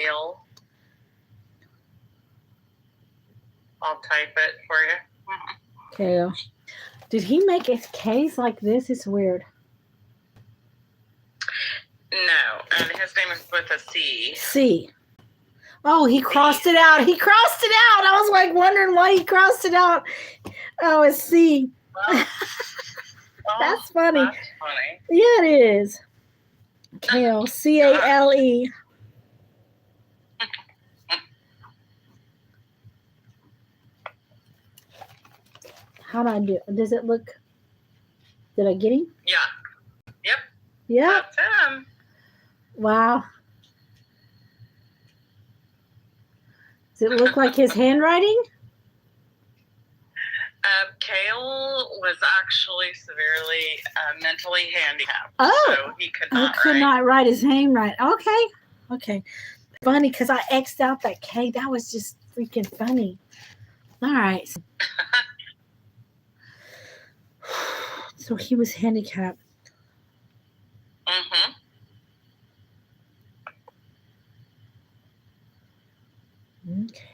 cale. I'll type it for you. Kale. Did he make his K's like this? It's weird. No, and his name is with a C. C. Oh, he crossed it out. He crossed it out. I was like wondering why he crossed it out. Oh, it's C. Well, That's funny. That's funny. Yeah, it is. Cale. C-A-L-E. How do I do? Does it look? Did I get him? Yeah. Yep. Yeah. That's him. Wow. Does it look like his handwriting? Cale was actually severely mentally handicapped. Oh. So he could not not write his name right. Okay. Okay. Funny because I X'd out that K. That was just freaking funny. All right. So he was handicapped. Mm-hmm. Okay.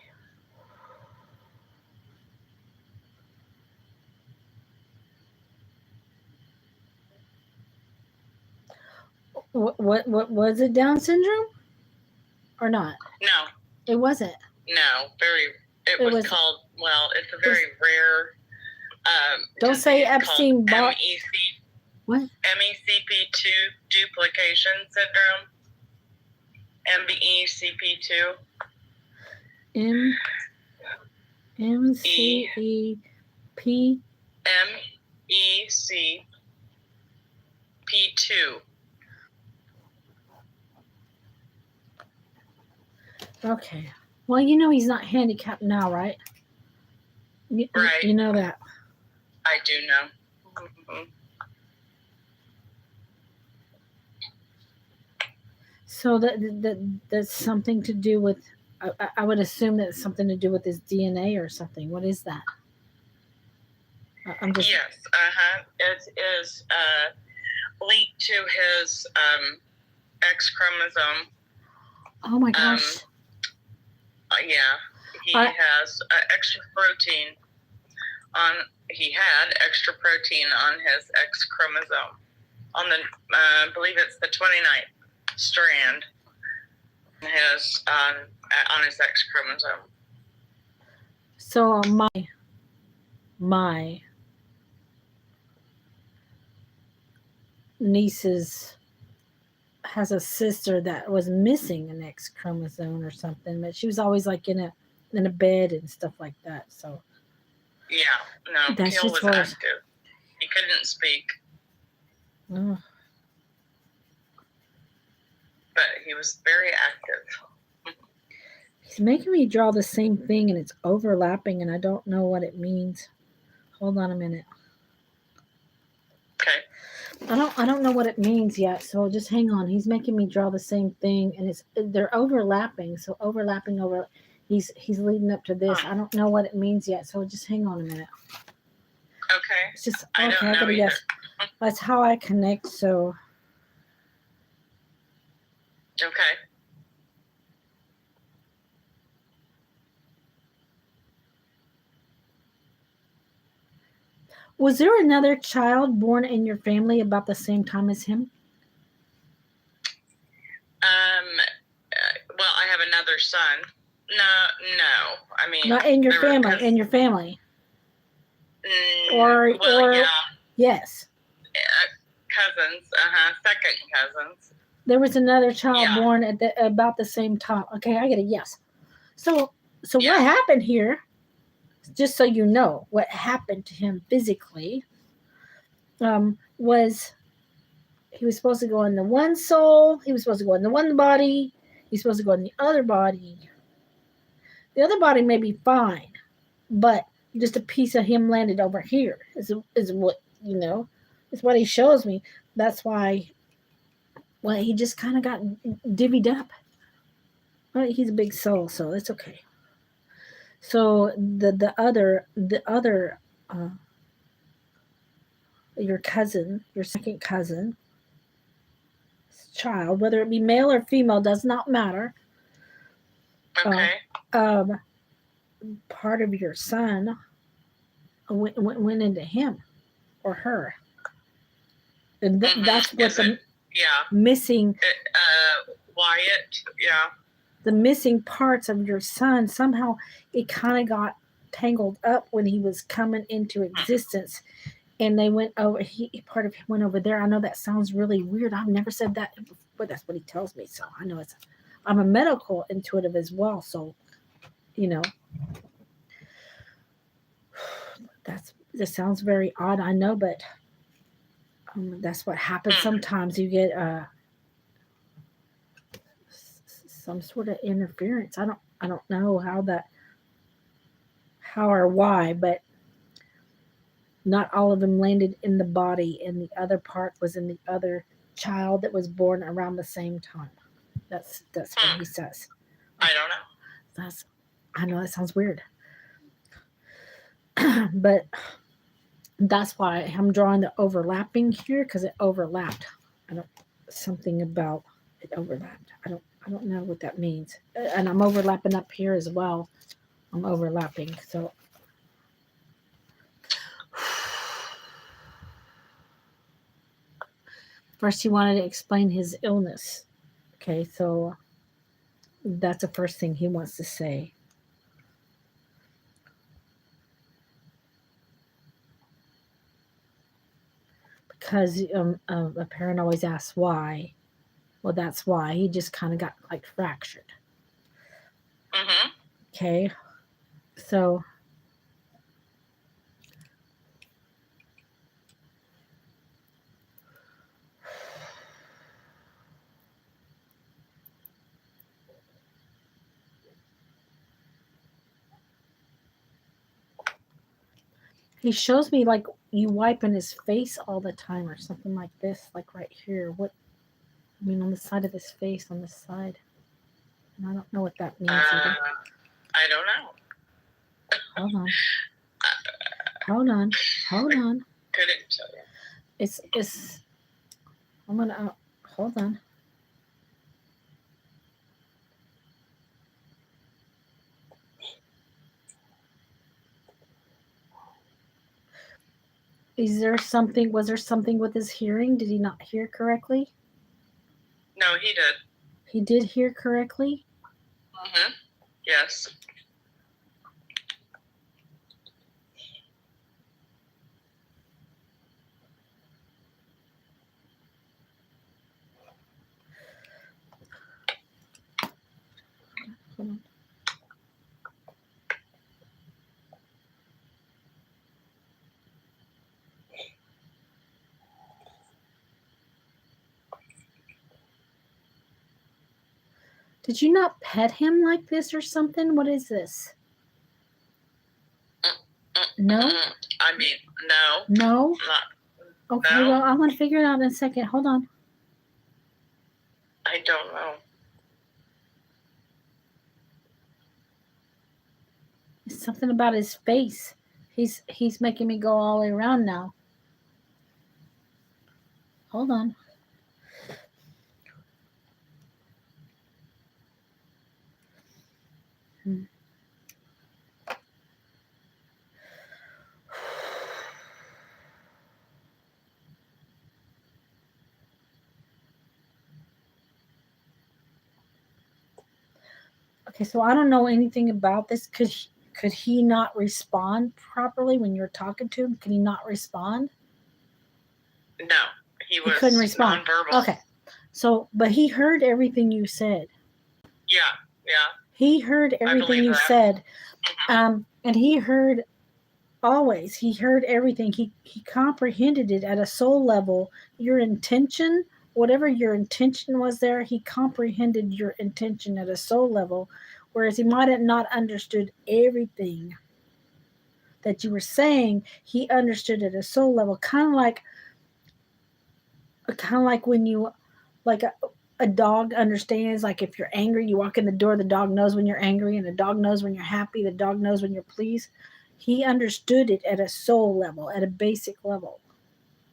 What was it? Down syndrome or not? No. It wasn't. No. It was called. Well, it's a very rare. Don't say Epstein. MEC. What? MECP2 duplication syndrome. MECP2. MECP. MECP2. Okay. Well, you know he's not handicapped now, right? Right. You know that. I do know. Mm-hmm. So that's something to do with. I would assume that's something to do with his DNA or something. What is that? I'm just. Yes. It is linked to his X chromosome. Oh my gosh. Yeah, he has extra protein on. He had extra protein on his X chromosome. On the, I believe it's the 29th strand. His on his X chromosome. So my niece's has a sister that was missing an X chromosome or something, but she was always like in a bed and stuff like that. So yeah, no, that's Cale just was active. He couldn't speak, but he was very active. He's making me draw the same thing, and it's overlapping, and I don't know what it means. Hold on a minute. Okay. I don't know what it means yet, so just hang on. He's making me draw the same thing, and they're overlapping. So overlapping over, he's leading up to this. I don't know what it means yet, so just hang on a minute. Okay. It's just I don't know either. Yes, that's how I connect. So. Okay. Was there another child born in your family about the same time as him? Well, I have another son. No. I mean, not in your family. In your family. Or yeah. Yes. Cousins. Second cousins. There was another child born at about the same time. Okay, I get a yes. So what happened here? Just so you know, what happened to him physically was he was supposed to go in the one soul. He was supposed to go in the one body. He's supposed to go in the other body. The other body may be fine, but just a piece of him landed over here is what, is what he shows me. That's why, well, he just kind of got divvied up. Well, he's a big soul, so it's okay. So the other your cousin, your second cousin, child, whether it be male or female, does not matter. Okay. Part of your son went into him or her. And that's what the missing Wyatt, yeah. The missing parts of your son, somehow it kind of got tangled up when he was coming into existence, and they went over. Part of him went over there. I know that sounds really weird. I've never said that, but that's what he tells me. So I know I'm a medical intuitive as well. So, this sounds very odd. I know, but that's what happens. Sometimes you get some sort of interference. I don't know how or why, but not all of them landed in the body, and the other part was in the other child that was born around the same time. That's what he says. I don't know. I know that sounds weird, but that's why I'm drawing the overlapping here, because it overlapped. Something about it overlapped. I don't know what that means, and I'm overlapping up here as well. I'm overlapping, so. First, he wanted to explain his illness. Okay, so that's the first thing he wants to say. Because a parent always asks why. Well, that's why. He just kind of got like fractured. Mm-hmm. Okay, so. He shows me like you wiping his face all the time or something like this, like right here. On the side of his face, on this side. And I don't know what that means either. I don't know. Hold on. Couldn't tell you. It's. I'm gonna. Hold on. Was there something with his hearing? Did he not hear correctly? No, he did. He did hear correctly? Mm-hmm. Yes. Hold on. Did you not pet him like this or something? What is this? No? I mean, no. No? Not, okay, no. Well, I'm going to figure it out in a second. Hold on. I don't know. It's something about his face. He's making me go all the way around now. Hold on. Okay, so I don't know anything about this. Could he not respond properly when you're talking to him? Could he not respond? No, he couldn't respond. Nonverbal. Okay, so but he heard everything you said. Yeah. He heard everything you said, and he heard always. He heard everything. He comprehended it at a soul level. Your intention. Whatever your intention was there, he comprehended your intention at a soul level, whereas he might have not understood everything that you were saying. He understood at a soul level, kind of like when you, like a dog understands, like if you're angry, you walk in the door, the dog knows when you're angry, and the dog knows when you're happy, the dog knows when you're pleased. He understood it at a soul level, at a basic level.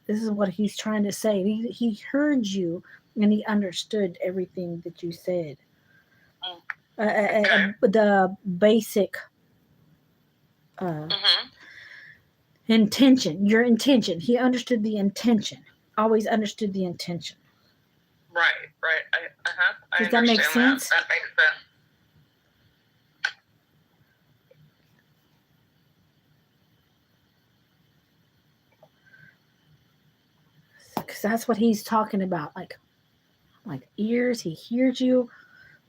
This is what he's trying to say. He heard you, and he understood everything that you said. the basic intention, your intention. He understood the intention. Always understood the intention. Right. I Does that make understand sense? That makes sense. Because that's what he's talking about. Like ears, he hears you,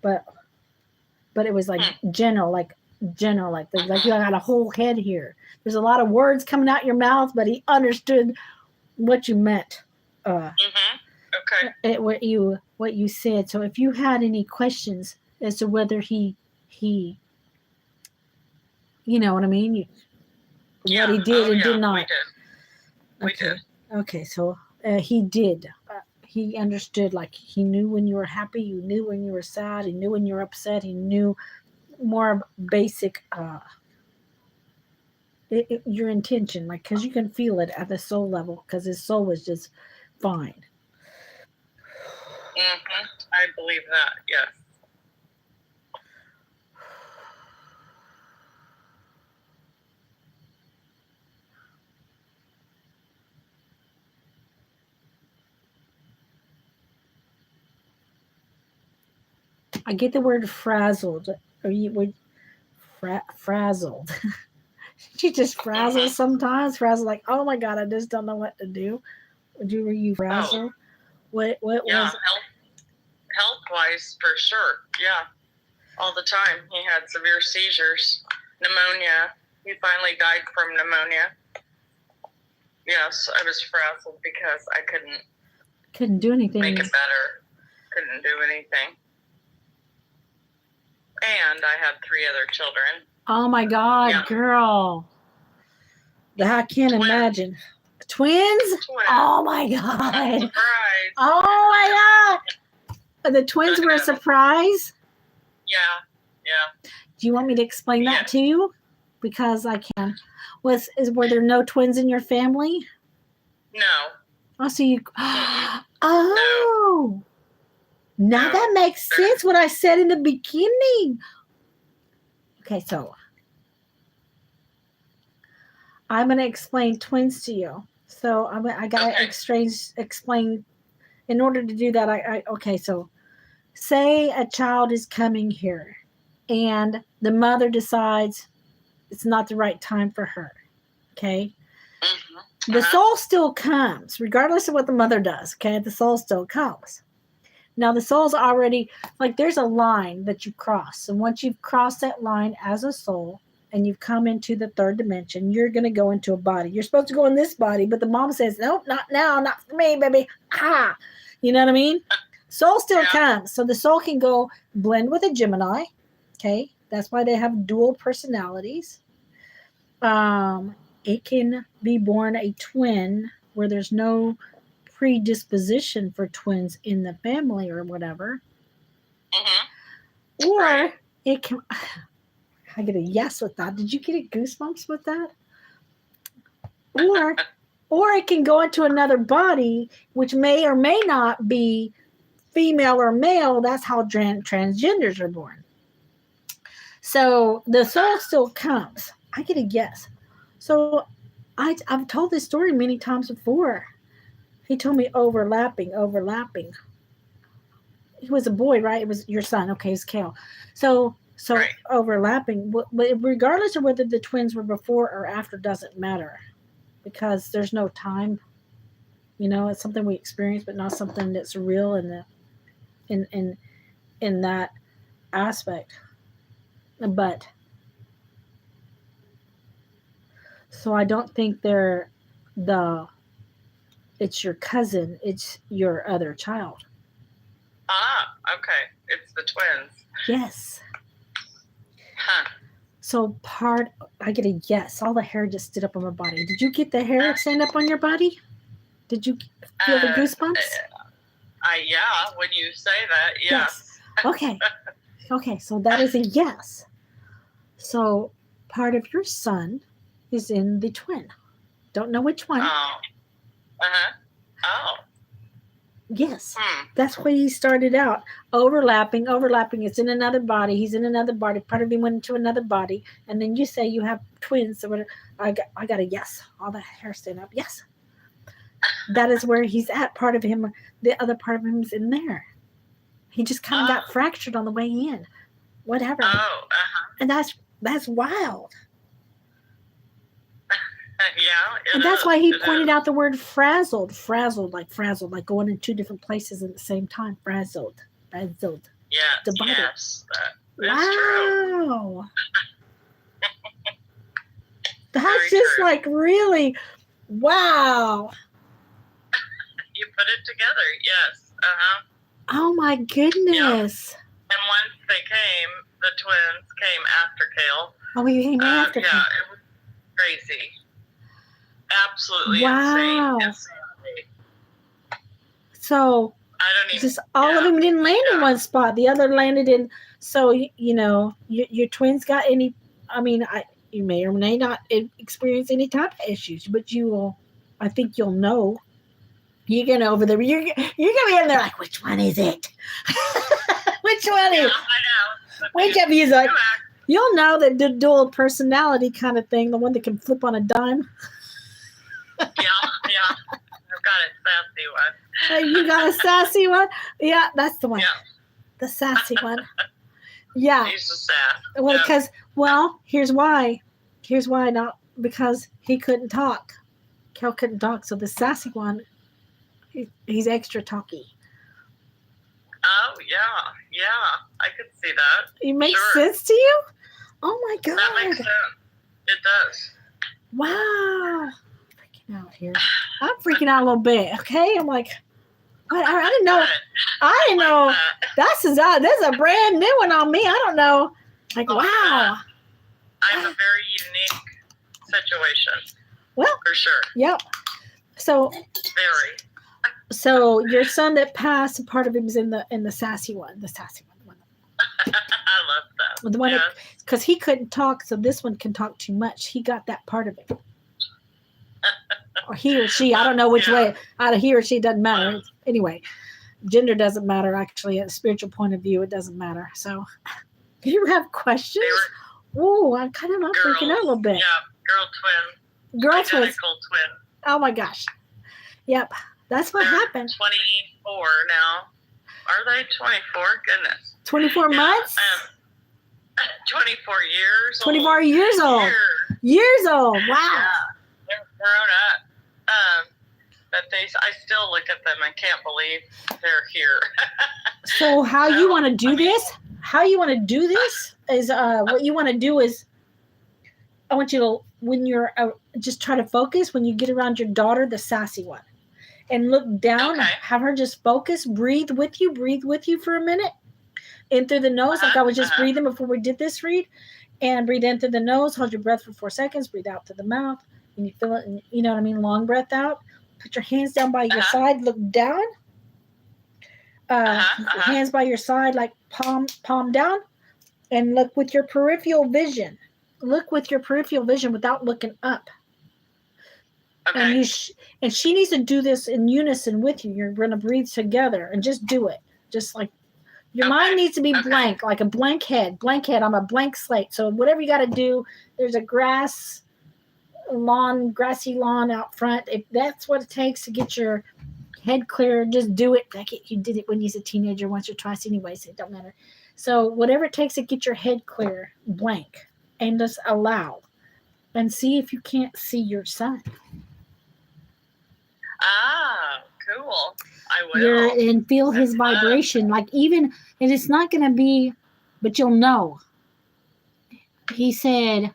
but it was like general, like you got a whole head here. There's a lot of words coming out your mouth, but he understood what you meant. Okay. What you said. So if you had any questions as to whether he you know what I mean, what he did and did not. We did. Okay, so he did. He understood, like he knew when you were happy, you knew when you were sad, he knew when you were upset, he knew more basic your intention, like, because you can feel it at the soul level, because his soul was just fine. I believe that, yes. I get the word frazzled, or you would frazzled. She just frazzles sometimes. Frazzled, like, oh my God, I just don't know what to do. Were you frazzled? What was? Health wise, for sure. Yeah, all the time. He had severe seizures, pneumonia. He finally died from pneumonia. Yes, I was frazzled because I couldn't do anything. Make it better. Couldn't do anything. And I had 3 other children. Oh my God, girl. I can't imagine. Twins? Oh my God. Surprise. Oh my God. The twins were a surprise? Yeah. Do you want me to explain that to you? Because I can. Were there no twins in your family? No. Oh, so you. Oh. No. Now that makes sense what I said in the beginning. Okay, so I'm going to explain twins to you. So I got to explain. In order to do that, okay, so say a child is coming here and the mother decides it's not the right time for her. Okay. The soul still comes, regardless of what the mother does. Okay. The soul still comes. Now the soul's already, like, there's a line that you cross. And once you've crossed that line as a soul and you've come into the 3rd dimension, you're going to go into a body. You're supposed to go in this body, but the mom says, nope, not now, not for me, baby. Ah, you know what I mean? Soul still comes. So the soul can go blend with a Gemini. Okay. That's why they have dual personalities. It can be born a twin where there's no predisposition for twins in the family or whatever. Or it can, I get a yes with that. Did you get a goosebumps with that? Or it can go into another body, which may or may not be female or male. That's how transgenders are born. So the soul still comes. I get a yes. So I've told this story many times before. He told me overlapping. He was a boy, right? It was your son. Okay, it's Cale. So overlapping. Regardless of whether the twins were before or after, doesn't matter, because there's no time. You know, it's something we experience, but not something that's real in that aspect. But so I don't think it's your cousin, it's your other child. Okay. It's the twins. Yes. So I get a yes. All the hair just stood up on my body. Did you get the hair stand up on your body? Did you feel the goosebumps? Yeah, when you say that, yes. Okay, so that is a yes. So part of your son is in the twin. Don't know which one. Yes. That's why he started out. Overlapping. It's in another body. He's in another body. Part of him went into another body. And then you say you have twins. So I got a yes. All the hair stand up. Yes. That is where he's at. Part of him, the other part of him is in there. He just kind of got fractured on the way in. Whatever. And that's wild. Yeah. And that's why he pointed out the word frazzled, like going in two different places at the same time. Frazzled. Yes. Wow. That's Very just true. like really, wow. You put it together, yes. Oh my goodness. And once they came, the twins came after Cale. Oh, you came after Yeah, him. it was crazy. Absolutely Wow. insane. So I don't even. just all of them didn't land in one spot. The other landed in. So your twins got any? I mean, you may or may not experience any type of issues, but you will. I think you'll know. You're gonna over there. You're gonna be in there like, which one is it? Which one is? I know. Which of you is like? You'll know that the dual personality kind of thing, the one that can flip on a dime. Yeah. I've got a sassy one. You got a sassy one? Yeah, that's the one. Yeah. The sassy one. Yeah. He's a sass. Well, because here's why. Here's why, not because he couldn't talk. Kel couldn't talk, so the sassy one, he's extra talky. Oh yeah, I could see that. It makes sense to you? Oh my God. That makes sense. It does. Wow. I'm freaking out here. I'm freaking out a little bit. Okay, I'm like, I didn't know. I didn't know. This is a brand new one on me. I don't know. Like, wow. I'm a very unique situation. Well, for sure. Yep. So. Very. So your son that passed, part of him is in the sassy one. The sassy one. I love that. The one because he couldn't talk, so this one can talk too much. He got that part of it. Or he or she, I don't know which way. Out of he or she, doesn't matter. Anyway, gender doesn't matter, actually. At a spiritual point of view, it doesn't matter. So, do you have questions? Oh, I'm kind of not freaking out a little bit. Yeah, Girl twins. Identical twin. Oh, my gosh. Yep. That's what happened. 24 now. Are they 24? Goodness. 24 months? 24 years 24 years old. Years old. Wow. Yeah, they're grown up. But I still look at them and can't believe they're here. So how you want to do this? How you want to do this is what you want to do is I want you to, when you're just try to focus when you get around your daughter, the sassy one, and look down. Have her just focus. Breathe with you for a minute. In through the nose, like I was just breathing before we did this read, and breathe in through the nose. Hold your breath for 4 seconds. Breathe out through the mouth. And you feel it. And you know what I mean. Long breath out. Put your hands down by your side. Look down. Hands by your side, like palm down, and look with your peripheral vision. Look with your peripheral vision without looking up. Okay. And she needs to do this in unison with you. You're going to breathe together and just do it. Just like your mind needs to be blank, like a blank head. I'm a blank slate. So whatever you got to do, there's a grassy lawn out front. If that's what it takes to get your head clear, just do it. Like you did it when you was a teenager once or twice anyway, so it don't matter. So whatever it takes to get your head clear, blank, and just allow. And see if you can't see your son. Ah, cool. I will. And feel his vibration. Like even, and it's not going to be, but you'll know. He said,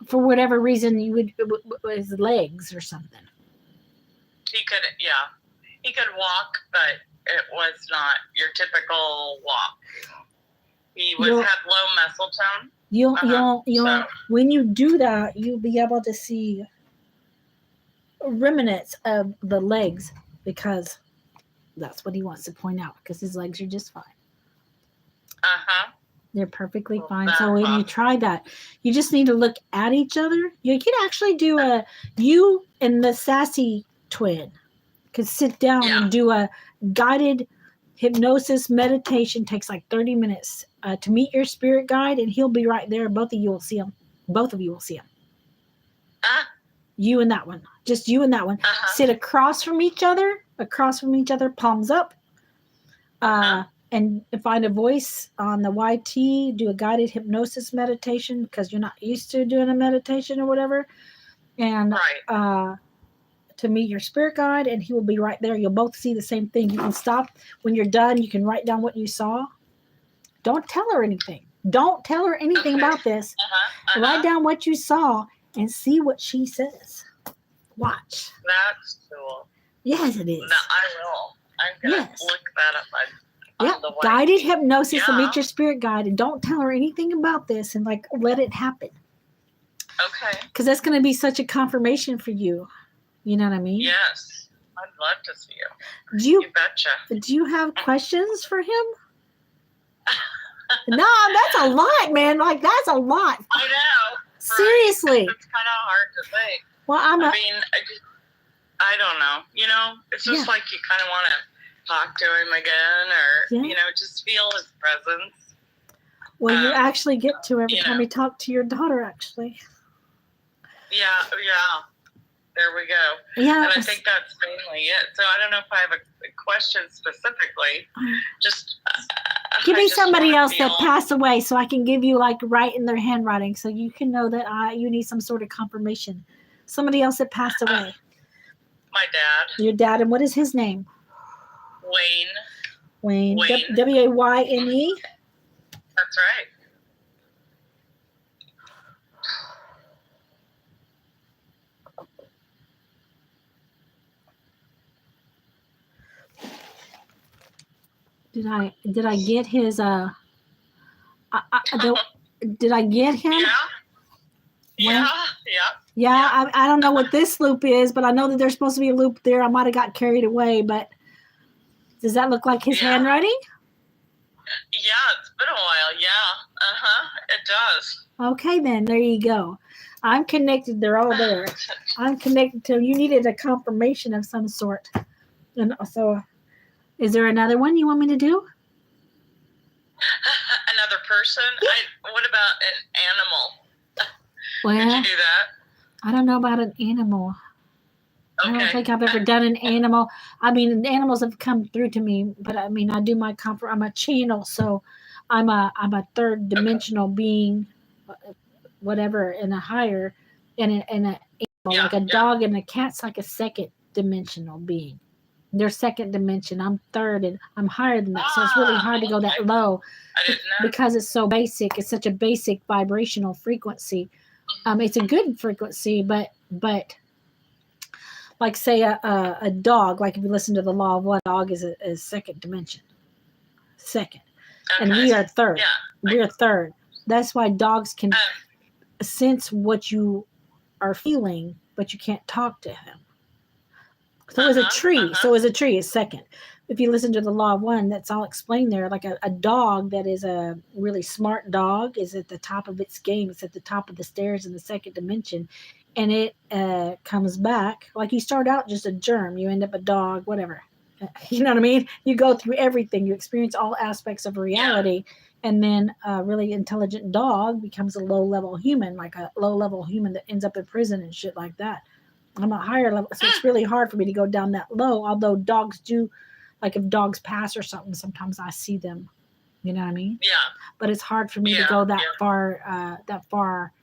for whatever reason, you would, his legs or something. He could walk, but it was not your typical walk. He had low muscle tone. You'll when you do that, you'll be able to see remnants of the legs, because that's what he wants to point out, because his legs are just fine. They're perfectly Well, fine. that So when you problem. try that, you just need to look at each other. You can actually do you and the sassy twin could sit down Yeah. and do a guided hypnosis meditation. Takes like 30 minutes to meet your spirit guide, and he'll be right there. Both of you will see him. Both of you will see him. You and that one. Just you and that one. Sit across from each other, palms up. And find a voice on the YT, do a guided hypnosis meditation because you're not used to doing a meditation or whatever. And to meet your spirit guide, and he will be right there. You'll both see the same thing. You can stop when you're done. You can write down what you saw. Don't tell her anything. Don't tell her anything about this. Write down what you saw and see what she says. Watch. That's cool. Yes, it is. No, I will. I'm going to look that up. Guided hypnosis to meet your spirit guide, and don't tell her anything about this, and like let it happen. Okay. Because that's going to be such a confirmation for you. You know what I mean? Yes. I'd love to see you. You betcha. Do you have questions for him? No, that's a lot, man. Like, that's a lot. I know. Seriously. Right? It's kind of hard to think. Well, I don't know. You know, it's just like you kind of want to talk to him again, or, you know, just feel his presence. Well, you actually get to every time you talk to your daughter, actually. Yeah. There we go. Yeah. And I think that's mainly it. So I don't know if I have a question specifically. Just give me somebody else that passed away so I can give you, like, right in their handwriting so you can know that you need some sort of confirmation. Somebody else that passed away. My dad. Your dad. And what is his name? Wayne. W-A-Y-N-E? That's right. Did I get his did I get him? Yeah. I don't know what this loop is, but I know that there's supposed to be a loop there. I might have got carried away, but does that look like his handwriting? Yeah, it's been a while. Yeah. It does. Okay, then there you go. I'm connected. They're all there. I'm connected to. You needed a confirmation of some sort, and so. Is there another one you want me to do? Another person? What about an animal? Well, did you do that? I don't know about an animal. Okay. I don't think I've ever done an animal. I mean, animals have come through to me, but I mean, I do my comfort. I'm a channel, so I'm a third dimensional being, whatever, and a higher, and a animal, like a dog and a cat's like a second dimensional being. They're second dimension. I'm third, and I'm higher than that. So it's really hard to go that low because it's so basic. It's such a basic vibrational frequency. It's a good frequency, but like say a dog, like if you listen to the law of one, dog is a second dimension. Second. And we are third. Yeah. We're third. That's why dogs can sense what you are feeling, but you can't talk to him. So is a tree. So is a tree is second. If you listen to the law of one, that's all explained there. Like a dog that is a really smart dog is at the top of its game. It's at the top of the stairs in the second dimension. And it comes back. Like you start out just a germ. You end up a dog, whatever. You know what I mean? You go through everything. You experience all aspects of reality. Yeah. And then a really intelligent dog becomes a low-level human, like a low-level human that ends up in prison and shit like that. I'm a higher level, so it's really hard for me to go down that low. Although dogs do, like if dogs pass or something, sometimes I see them. You know what I mean? Yeah. But it's hard for me to go that far, that far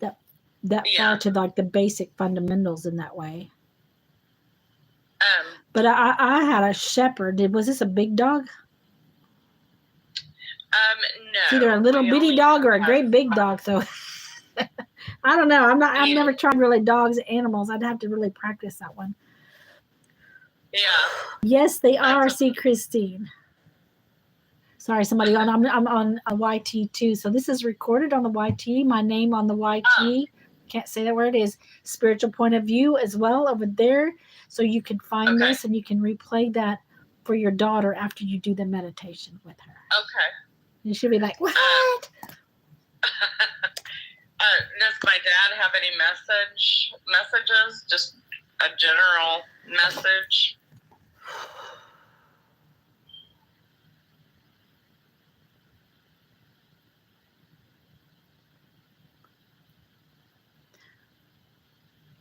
to like the basic fundamentals in that way. But I had a shepherd. Was this a big dog? No. It's either a little bitty dog or a great big dog. So. I don't know. I've never tried really dogs, animals. I'd have to really practice that one. Yeah. Yes, they are. See, Christine. Sorry, somebody on. I'm on a YT too. So this is recorded on the YT. My name on the YT. Can't say that where it is. Spiritual Point of View as well over there. So you can find this and you can replay that for your daughter after you do the meditation with her. Okay. You should be like, what? Does my dad have any messages? Just a general message?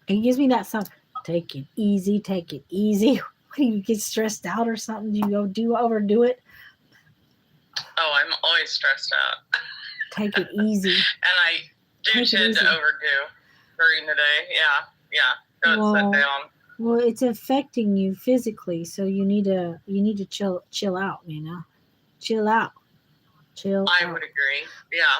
He gives me that sound. Take it easy. Take it easy. What, do you get stressed out or something? Do you overdo it? Oh, I'm always stressed out. Take it easy. And I do tend to overdo during the day. Yeah. Don't sit down. Well, it's affecting you physically, so you need to chill out, Chill out. I would agree. Yeah.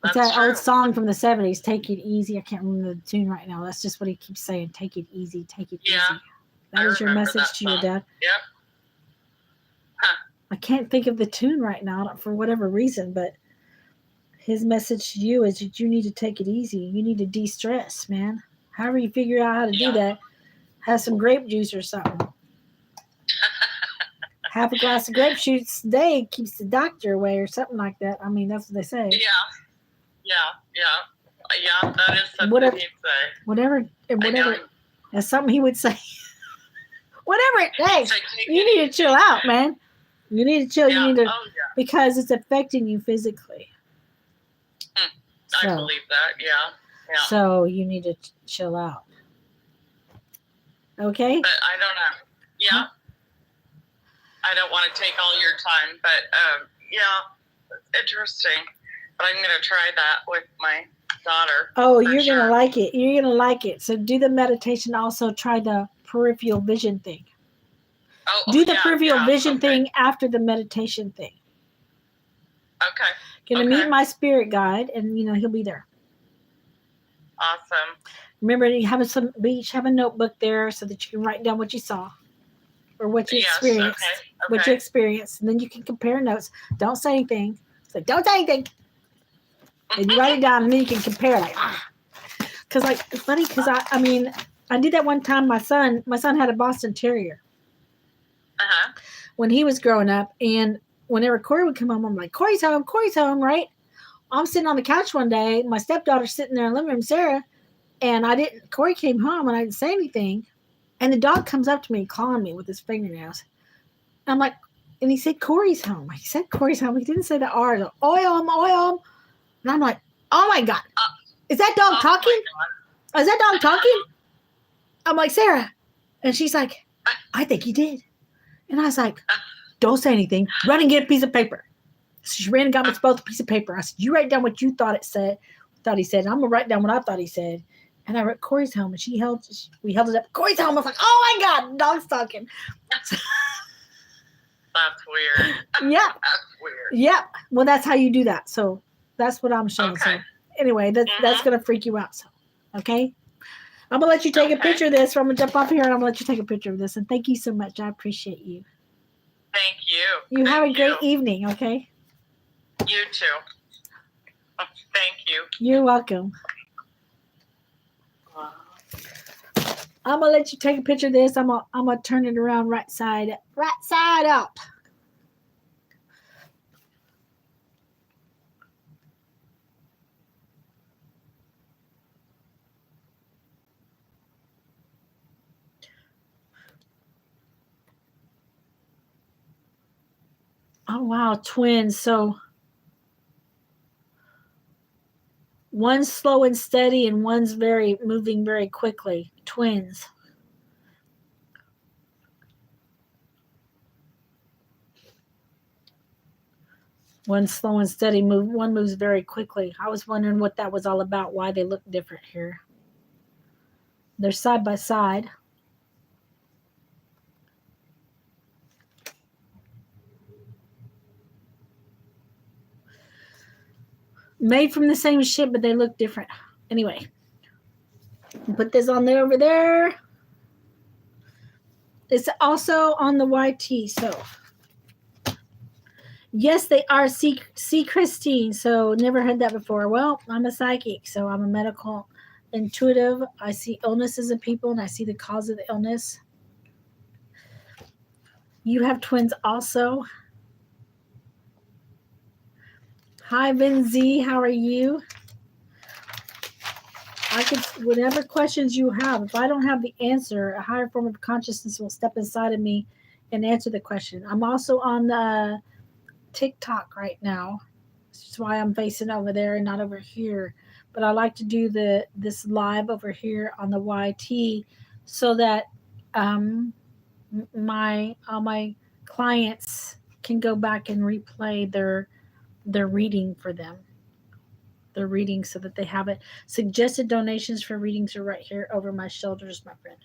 It's that old song from the 70s, Take It Easy. I can't remember the tune right now. That's just what he keeps saying. Take it easy. Take it easy. That is your message to your dad. Yep. Huh. I can't think of the tune right now for whatever reason, but his message to you is that you need to take it easy. You need to de-stress, man. However you figure out how to do that, have some grape juice or something. Half a glass of grape juice a day keeps the doctor away or something like that. I mean, that's what they say. Yeah, that is something he'd say. Whatever. That's something he would say. Whatever it takes. You need to chill out, man. You need to chill. Yeah. You need to, because it's affecting you physically. I believe that, yeah. So you need to chill out. Okay? But I don't know. Yeah. I don't want to take all your time, but it's interesting. But I'm going to try that with my daughter. Oh, you're going to like it. You're going to like it. So do the meditation. Also try the peripheral vision thing. Do the peripheral vision thing after the meditation thing. Okay. Going to meet my spirit guide, and he'll be there. Awesome. Remember, you each have a notebook there so that you can write down what you saw or what you experienced. Okay. What you experienced, and then you can compare notes. Don't say anything. It's like, don't say anything. And you write it down, and then you can compare. Because it's funny. Because I did that one time. My son had a Boston Terrier. When he was growing up, and whenever Corey would come home, I'm like, Corey's home, right? I'm sitting on the couch one day. My stepdaughter's sitting there in the living room, Sarah, and Corey came home, and I didn't say anything. And the dog comes up to me, clawing me with his fingernails. I'm like, and he said, Corey's home. He said, Corey's home. He didn't say the R. Like, oy. And I'm like, oh my God. Is that dog talking? Is that dog talking? I'm like, Sarah. And she's like, I think he did. And I was like, don't say anything. Run and get a piece of paper. So she ran and got me both a piece of paper. I said, you write down what you thought he said. And I'm going to write down what I thought he said. And I wrote Corey's home. And we held it up. Corey's home. I was like, oh my God, the dog's talking. That's weird. Yeah. That's weird. Yeah. Well, that's how you do that. So that's what I'm showing. Okay. So anyway, that's going to freak you out. So, okay. I'm going to let you take a picture of this. I'm going to jump off here and I'm going to let you take a picture of this. And thank you so much. I appreciate you. Thank you. Have a great evening, okay? You too. Thank you. You're welcome. I'm going to let you take a picture of this. I'm going to turn it around right side up. Oh, wow, twins. So one's slow and steady and one's moving very quickly. Twins. One's slow and steady. One moves very quickly. I was wondering what that was all about, why they look different here. They're side by side. Made from the same shit, but they look different. Anyway, put this on there over there. It's also on the YT. So, yes, they are. See Christine. So, never heard that before. Well, I'm a psychic, so I'm a medical intuitive. I see illnesses in people, and I see the cause of the illness. You have twins also. Hi, Benzie. How are you? Whatever questions you have, if I don't have the answer, a higher form of consciousness will step inside of me and answer the question. I'm also on the TikTok right now. That's why I'm facing over there and not over here. But I like to do this live over here on the YT so that all my clients can go back and replay their reading for them. Their reading so that they have it. Suggested donations for readings are right here over my shoulders, my friend.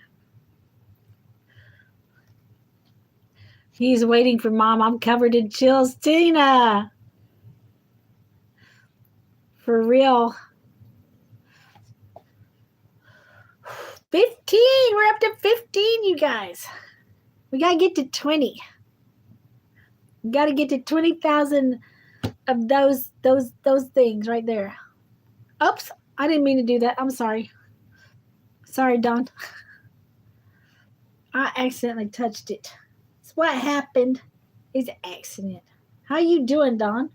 He's waiting for Mom. I'm covered in chills. Tina! For real. 15. We're up to 15, you guys. We got to get to 20. We got to get to 20,000 of those things right there. Oops. I didn't mean to do that. I'm sorry. Sorry, Don. I accidentally touched it. It's what happened. It's an accident. How you doing, Don?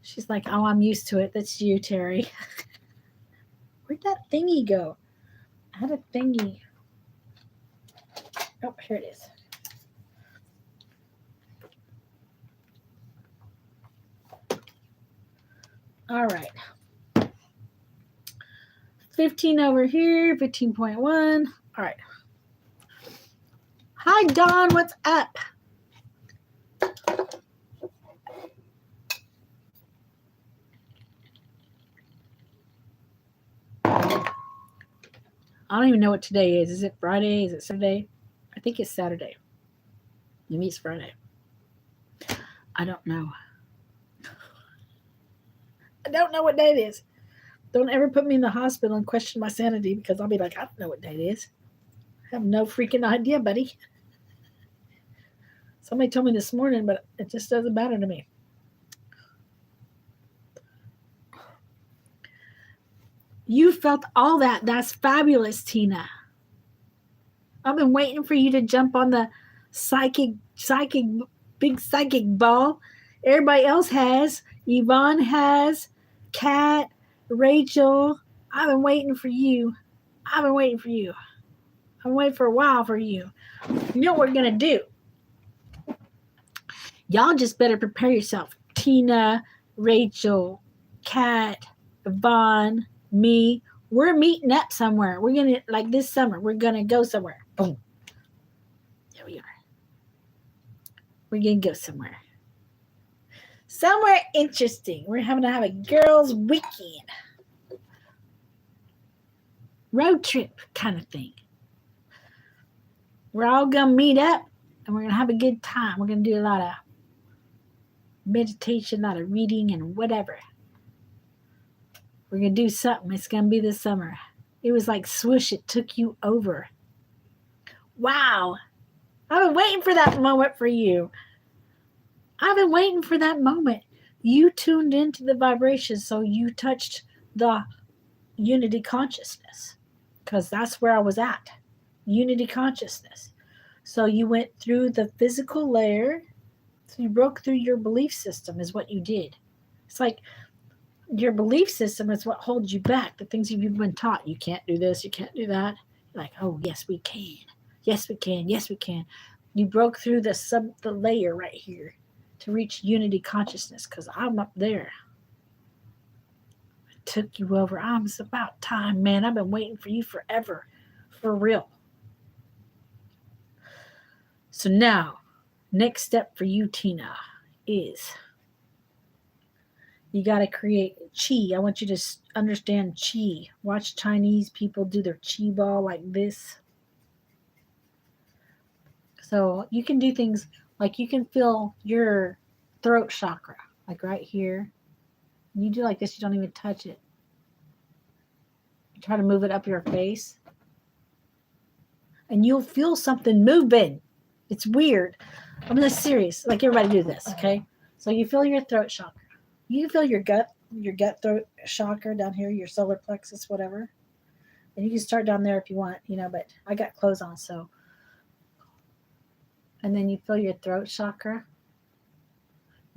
She's like, oh, I'm used to it. That's you, Terry. Where'd that thingy go? I had a thingy. Oh, here it is. All right. 15 over here, 15.1. All right. Hi, Don. What's up? I don't even know what today is. Is it Friday? Is it Saturday? I think it's Saturday. Maybe it's Friday. I don't know. I don't know what day it is. Don't ever put me in the hospital and question my sanity because I'll be like, I don't know what day it is. I have no freaking idea, buddy. Somebody told me this morning, but it just doesn't matter to me. You felt all that. That's fabulous, Tina. I've been waiting for you to jump on the big psychic ball. Everybody else has. Yvonne has. Kat, Rachel. I've been waiting for you. I've been waiting for you. I've been waiting for a while for you. You know what we're going to do? Y'all just better prepare yourself. Tina, Rachel, Kat, Yvonne, me. We're meeting up somewhere. We're going to, like this summer, we're going to go somewhere. Boom. There we are. We're going to go somewhere. Somewhere interesting. We're having to have a girls' weekend. Road trip kind of thing. We're all going to meet up and we're going to have a good time. We're going to do a lot of meditation, a lot of reading and whatever. We're going to do something. It's going to be this summer. It was like swoosh, it took you over. Wow. I've been waiting for that moment for you. I've been waiting for that moment. You tuned into the vibration, so you touched the unity consciousness because that's where I was at. Unity consciousness. So you went through the physical layer. So you broke through your belief system is what you did. It's like your belief system is what holds you back. The things you've been taught. You can't do this. You can't do that. You're like, oh, yes, we can. Yes, we can. Yes, we can. You broke through the layer right here to reach unity consciousness because I'm up there. I took you over. It's about time, man. I've been waiting for you forever. For real. So now, next step for you, Tina, is you got to create chi. I want you to understand chi. Watch Chinese people do their chi ball like this. So you can do things like you can feel your throat chakra, like right here. You do like this, you don't even touch it. You try to move it up your face. And you'll feel something moving. It's weird. I'm just serious. Like everybody do this, okay? So you feel your throat chakra. You feel your gut throat chakra down here, your solar plexus, whatever. And you can start down there if you want, but I got clothes on, so. And then you feel your throat chakra.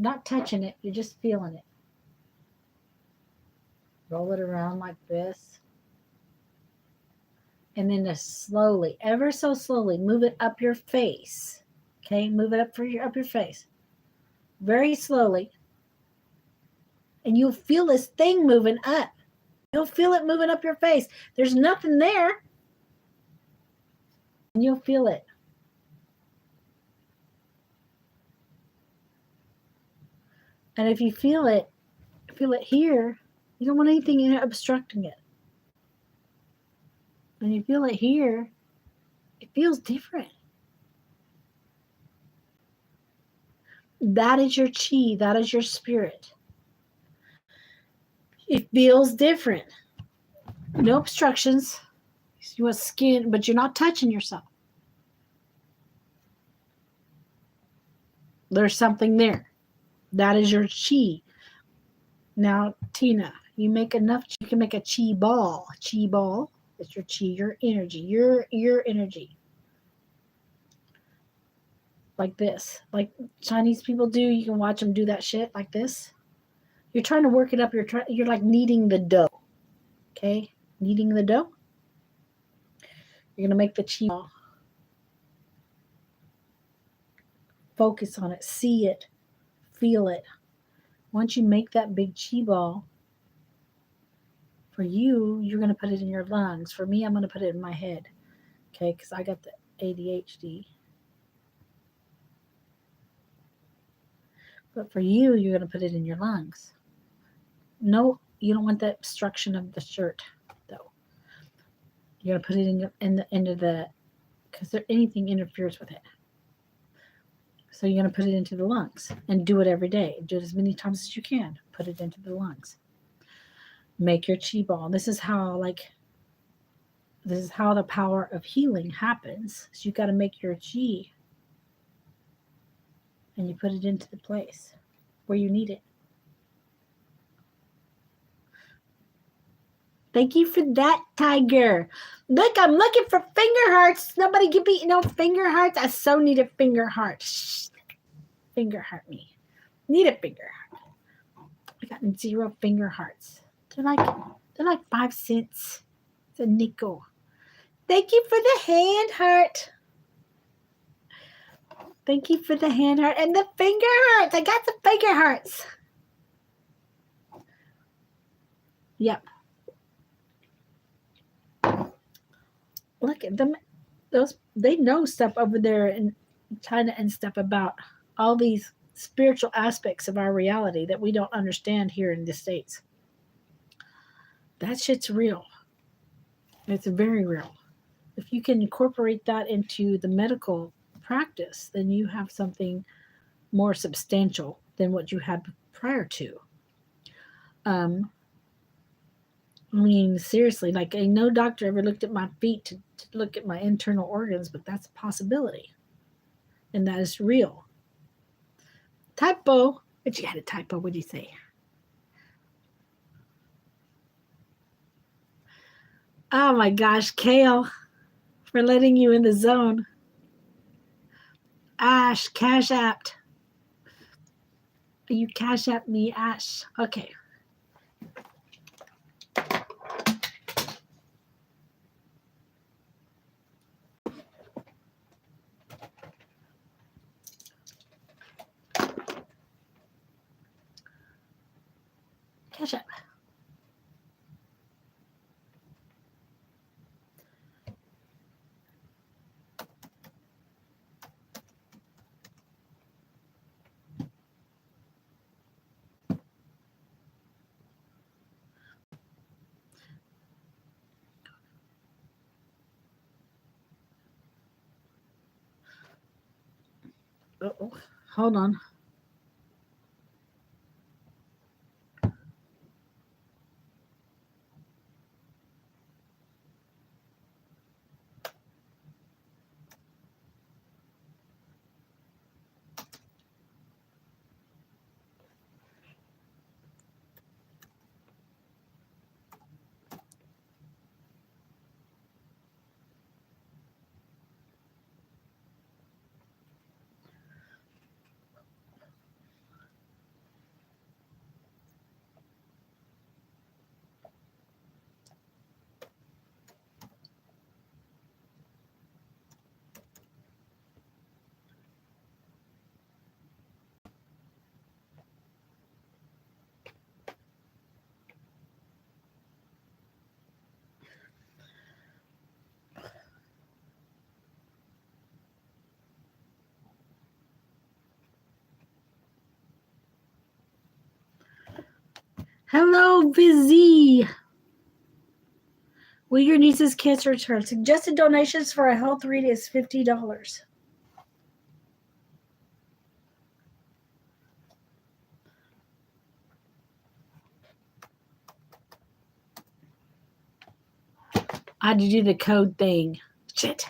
Not touching it, you're just feeling it. Roll it around like this. And then just slowly, ever so slowly, move it up your face. Okay, move it up your face. Very slowly. And you'll feel this thing moving up. You'll feel it moving up your face. There's nothing there. And you'll feel it. And if you feel it here, you don't want anything in it obstructing it. When you feel it here, it feels different. That is your chi. That is your spirit. It feels different. No obstructions. You want skin, but you're not touching yourself. There's something there. That is your chi. Now, Tina, you make enough. You can make a chi ball. A chi ball. It's your chi, your energy, your energy. Like this, like Chinese people do. You can watch them do that shit like this. You're trying to work it up. You're like kneading the dough. Okay, kneading the dough. You're gonna make the chi ball. Focus on it. See it. Feel it. Once you make that big chi ball, for you, you're gonna put it in your lungs. For me, I'm gonna put it in my head. Okay, because I got the ADHD. But for you, you're going to put it in your lungs. No, you don't want that obstruction of the shirt, though. You're going to put it into the, because anything interferes with it. So you're going to put it into the lungs and do it every day. Do it as many times as you can. Put it into the lungs. Make your chi ball. This is how the power of healing happens. So you got to make your chi and you put it into the place where you need it. Thank you for that, Tiger. Look, I'm looking for finger hearts. Nobody give me no finger hearts. I so need a finger heart. Shh. Finger heart me. Need a finger heart. I got 0 finger hearts. They're like 5 cents. It's a nickel. Thank you for the hand heart. Thank you for the hand heart and the finger hearts. I got the finger hearts. Yep. Look at them. They know stuff over there in China and stuff about all these spiritual aspects of our reality that we don't understand here in the States. That shit's real. It's very real. If you can incorporate that into the medical practice, then you have something more substantial than what you had prior to. I mean, seriously, like no doctor ever looked at my feet to look at my internal organs, but that's a possibility. And that is real. Typo. But you had a typo. What did you say? Oh my gosh, Kale, for letting you in the zone. Ash, Cash Apped. You Cash App me, Ash. Okay. Cash App. Uh-oh. Hold on. Hello, Vizzy. Will your niece's kids return? Suggested donations for a health read is $50. I had to do the code thing. Shit.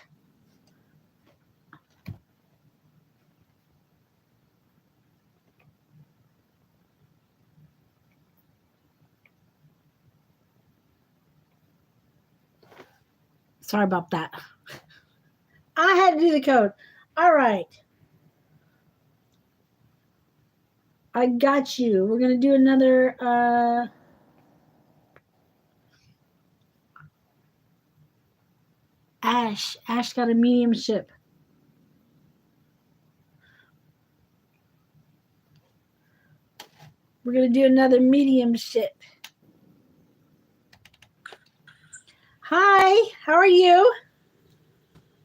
Sorry about that. I had to do the code. All right. I got you. We're going to do another Ash. Ash got a mediumship. We're going to do another mediumship. Hi, how are you?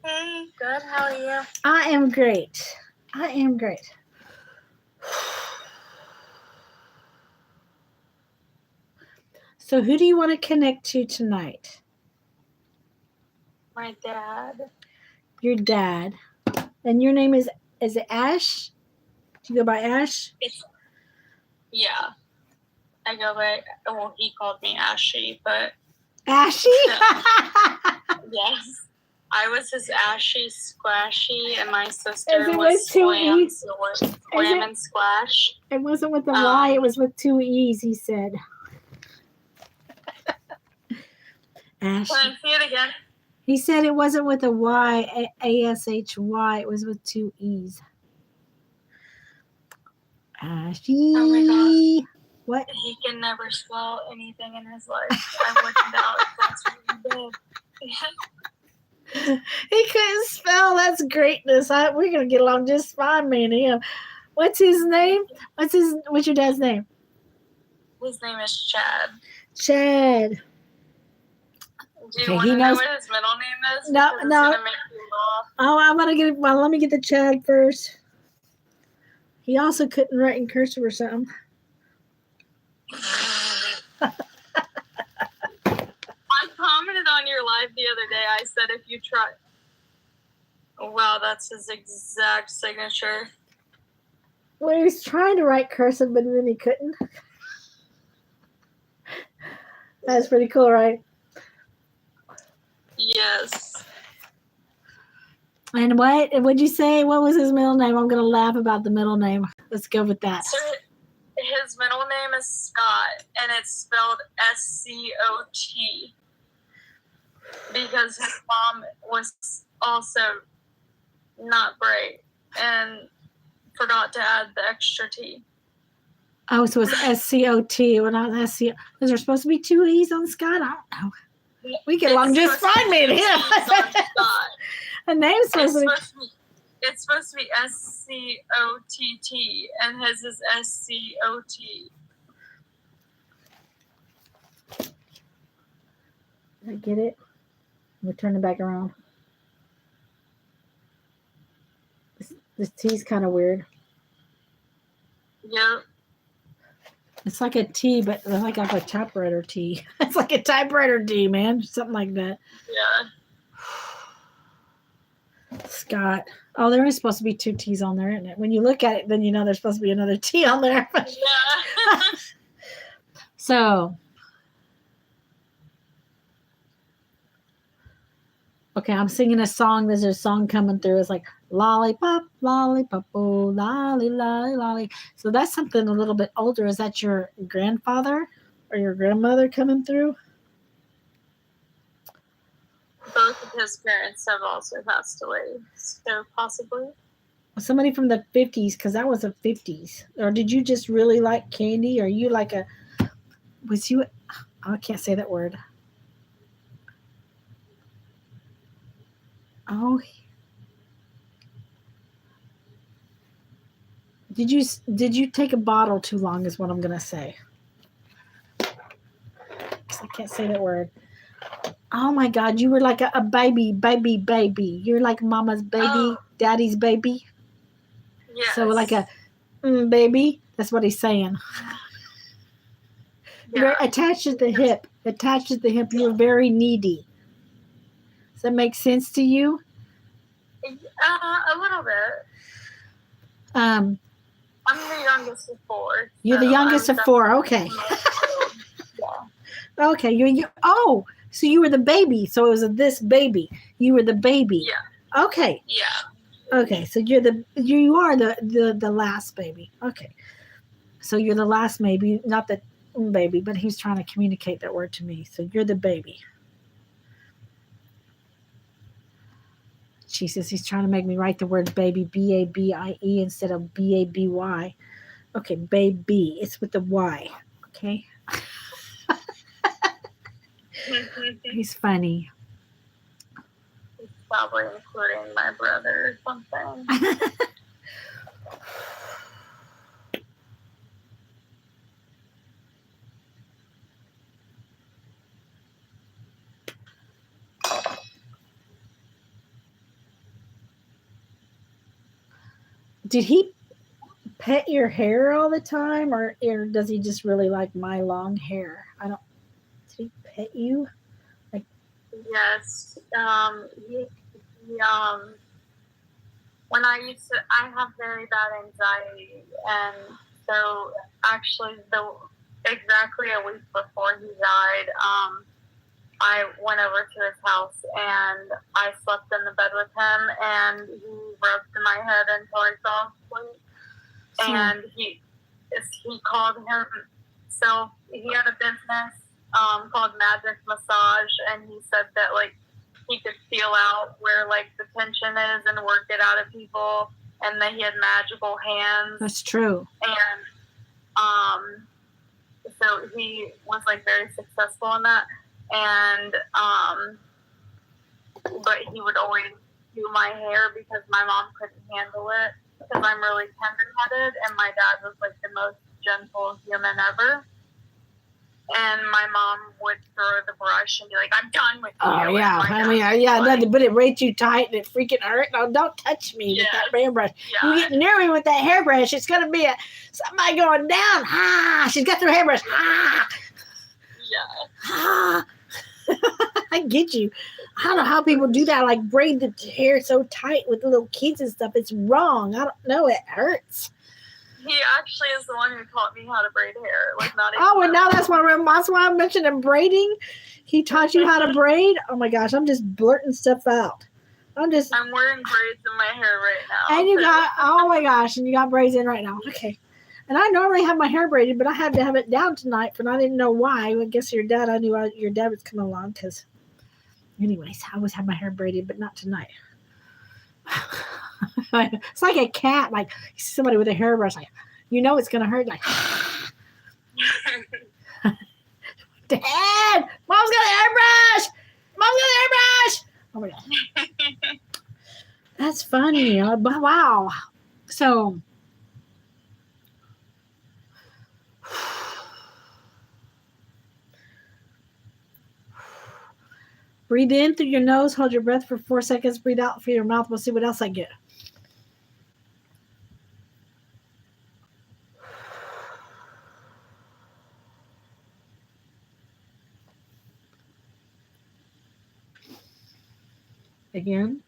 Hey, good. How are you? I am great. I am great. So who do you want to connect to tonight? My dad. Your dad. And your name is it Ash? Do you go by Ash? Yeah. I go by, well, he called me Ashy, but. Ashy? Yes. I was his Ashy Squashy, and my sister it was with two Slam, E's? so we're Slam and Splash. It wasn't with the Y, it was with two E's, he said. Ash. Can I see it again? He said it wasn't with a Y, A-S-H-Y, it was with two E's. Ashy. Oh my God. What? He can never spell anything in his life. I wouldn't doubt if that's what he did. He couldn't spell. That's greatness. We're gonna get along just fine, me and him. What's his name? What's your dad's name? His name is Chad. Chad. Do you want to know what his middle name is? No. It's gonna make you laugh. Oh, I'm gonna get. Well, let me get the Chad first. He also couldn't write in cursive or something. I commented on your live the other day. I said if you try. Oh, wow, that's his exact signature. Well, he was trying to write cursive, but then he couldn't. That's pretty cool, right? Yes. And what'd you say? What was his middle name? I'm gonna laugh about the middle name. Let's go with that. So his middle name is Scott, and it's spelled S-C-O-T. Because his mom was also not great and forgot to add the extra T. Oh, so it's S-C-O-T. When I was S-C-O. Is there supposed to be two E's on Scott? I don't know. We get along just fine, me and him. A name's supposed to be. It's supposed to be S-C-O-T-T, and his is S-C-O-T. I get it. We'll turn it back around. This T's kind of weird. Yep. It's like a T, but it's like a typewriter T. It's like a typewriter T, man. Something like that. Yeah. Scott. Oh, there is supposed to be two T's on there, isn't it? When you look at it, then you know there's supposed to be another T on there. Yeah. So, okay, I'm singing a song. There's a song coming through. It's like lollipop, lollipop, oh, lolly, lolly, lolly. So that's something a little bit older. Is that your grandfather or your grandmother coming through? Both of his parents have also passed away, so possibly. Somebody from the 50s, because that was the 50s. Or did you just really like candy? Or you like I can't say that word. Oh. Did you take a bottle too long is what I'm going to say. I can't say that word. Oh my God, you were like a baby. You're like mama's baby, daddy's baby. Yes. So like a baby. That's what he's saying. Very attached at the hip. Attached at the hip. You're very needy. Does that make sense to you? A little bit. I'm the youngest of 4. You're the youngest of 4. Okay. Yeah. Okay. So you were the baby. So it was this baby. You were the baby. Yeah. Okay. Yeah. Okay. So you are the last baby. Okay. So you're the last baby, not the baby, but he's trying to communicate that word to me. So you're the baby. Jesus, he's trying to make me write the word baby, B-A-B-I-E, instead of B-A-B-Y. Okay, baby. It's with the Y. Okay. He's funny. He's probably including my brother or something. Did he pet your hair all the time, or does he just really like my long hair? Did he pet you? Yes. When I have very bad anxiety, and so actually exactly a week before he died, I went over to his house and I slept in the bed with him, and he rubbed my head until I fell asleep. And he called himself, he had a business called Magic Massage, and he said that he could feel out where the tension is and work it out of people, and that he had magical hands. That's true. And so he was very successful in that. And but he would always do my hair because my mom couldn't handle it, because I'm really tender-headed, and my dad was the most gentle human ever. And my mom would throw the brush and be like, "I'm done with you." Oh yeah, but it rates you tight and it freaking hurt. No, don't touch me with that hairbrush. Yeah. You get near me with that hairbrush, it's gonna be somebody going down. Ah, she's got their hairbrush. Ah. Yeah. Ah. I get you. I don't know how people do that, braid the hair so tight with the little kids and stuff. It's wrong. I don't know. It hurts. He actually is the one who taught me how to braid hair. Not even and now that's why I mentioned him braiding. He taught you how to braid? Oh my gosh, I'm just blurting stuff out. I'm wearing braids in my hair right now. And oh my gosh, and you got braids in right now. Okay. And I normally have my hair braided, but I had to have it down tonight, and I didn't know why. I guess your dad, I knew your dad was coming along, because anyways, I always have my hair braided, but not tonight. It's like a cat, you see somebody with a hairbrush, it's gonna hurt, Dad, Mom's got a hairbrush. Oh my god, that's funny. Wow. So breathe in through your nose, hold your breath for 4 seconds, breathe out through your mouth. We'll see what else I get. Again.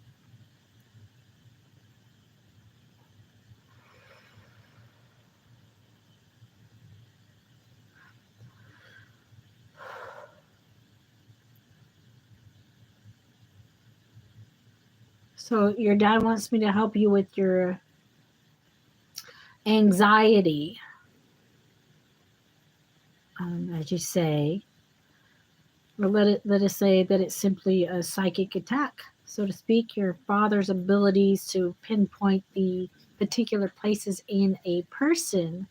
So your dad wants me to help you with your anxiety, as you say. Or let us say that it's simply a psychic attack, so to speak. Your father's abilities to pinpoint the particular places in a person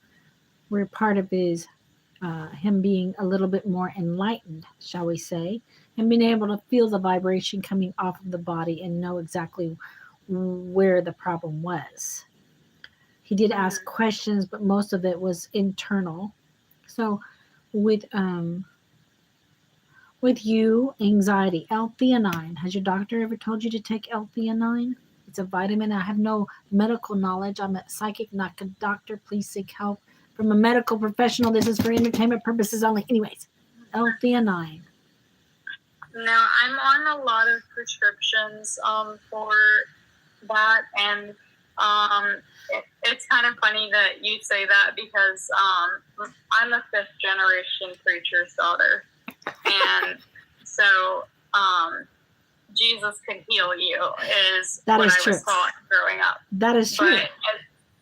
were part of him being a little bit more enlightened, shall we say, and being able to feel the vibration coming off of the body and know exactly where the problem was. He did ask questions, but most of it was internal. So with you, anxiety, L-theanine. Has your doctor ever told you to take L-theanine? It's a vitamin. I have no medical knowledge. I'm a psychic, not a doctor. Please seek help. from a medical professional. This is for entertainment purposes only. Anyways, L-theanine. No, I'm on a lot of prescriptions for that, and it's kind of funny that you say that because I'm a 5th generation preacher's daughter, and so Jesus can heal you is that what is I true. was taught growing up. That is true. But as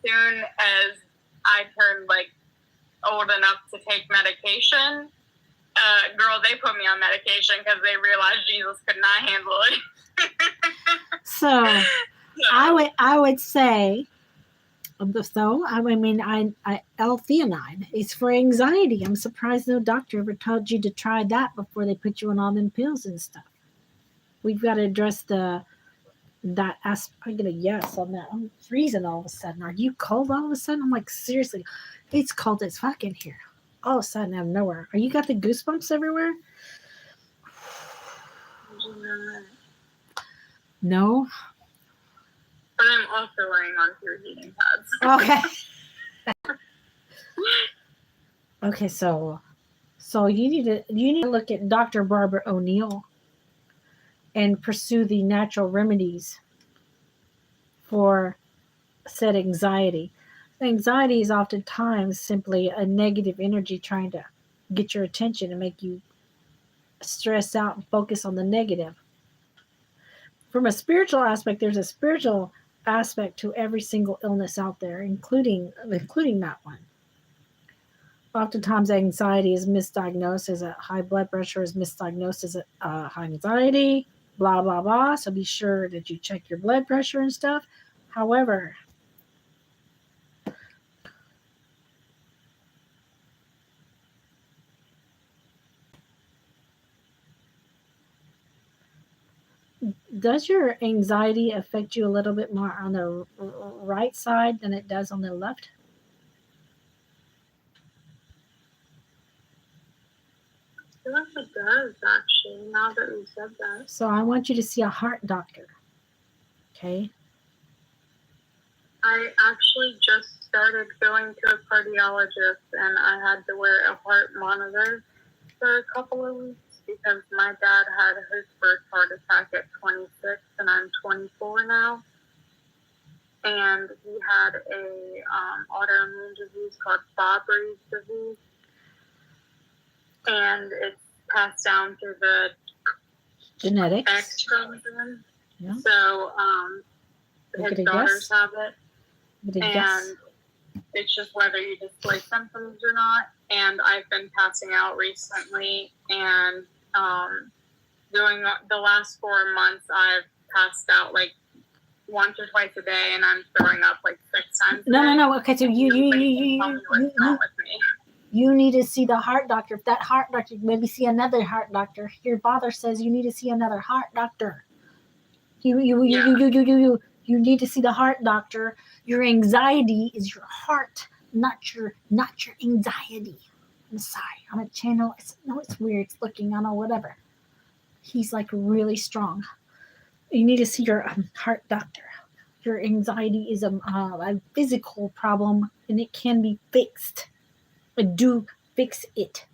soon as I turned like old enough to take medication, girl, they put me on medication because they realized Jesus could not handle it. So I would say, L-theanine is for anxiety. I'm surprised no doctor ever told you to try that before they put you on all them pills and stuff. We've got to address that aspect. I get a yes on that. I'm freezing all of a sudden. Are you cold all of a sudden? I'm like, seriously, it's cold as fuck in here. All of a sudden out of nowhere. Are you got the goosebumps everywhere? No? But I'm also wearing on 2 heating pads. Okay. Okay, so you need to look at Dr. Barbara O'Neill and pursue the natural remedies for said anxiety. Anxiety is oftentimes simply a negative energy trying to get your attention and make you stress out and focus on the negative. From a spiritual aspect, there's a spiritual aspect to every single illness out there, including that one. Oftentimes, anxiety is misdiagnosed as a high blood pressure, is misdiagnosed as a high anxiety, blah, blah, blah. So be sure that you check your blood pressure and stuff. However, does your anxiety affect you a little bit more on the right side than it does on the left? I feel like it does, actually, now that you said that. So I want you to see a heart doctor. Okay? I actually just started going to a cardiologist, and I had to wear a heart monitor for a couple of weeks because my dad had his first heart attack at 26, and I'm 24 now. And he had a autoimmune disease called Fabry's disease, and it's passed down through the Genetics. X chromosome. Yeah. So his daughters have it, and it's just whether you display symptoms or not. And I've been passing out recently, and during the last 4 months, I've passed out like once or twice a day, and I'm throwing up like 6 times a day. No. Okay, so you need to see the heart doctor. If that heart doctor, maybe see another heart doctor. Your father says you need to see another heart doctor. You need to see the heart doctor. Your anxiety is your heart, not your anxiety. I'm sorry. I'm a channel. It's weird. It's looking. I don't know. Whatever. He's like really strong. You need to see your heart doctor. Your anxiety is a physical problem, and it can be fixed. Do fix it.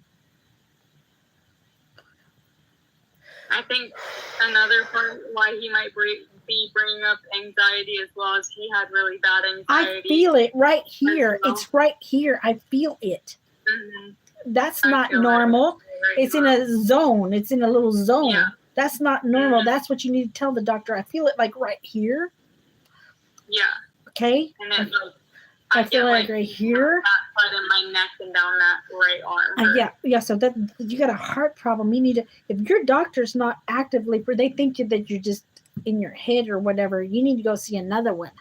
I think another part why he might be bringing up anxiety as well is he had really bad anxiety. I feel it right here. Well. It's right here. I feel it. Mm-hmm. That's not normal. It's in a zone. It's in a little zone. Yeah. That's not normal. Mm-hmm. That's what you need to tell the doctor. I feel it like right here. Yeah. Okay. And then I feel like right here. That part in my neck and down that right arm. Yeah. So that you got a heart problem. You need to. If your doctor's not actively, they think that you're just in your head or whatever. You need to go see another one.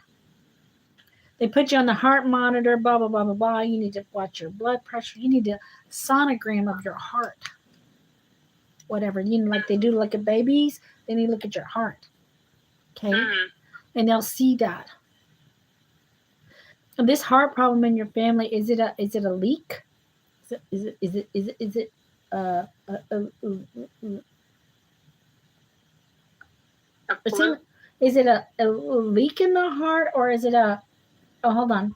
They put you on the heart monitor. Blah blah blah blah blah. You need to watch your blood pressure. You need a sonogram of your heart. Whatever, like they do like at babies, they need to look at your heart. Okay? Mm-hmm. And they'll see that. And this heart problem in your family, is it a leak? Is it a leak in the heart, or is it hold on.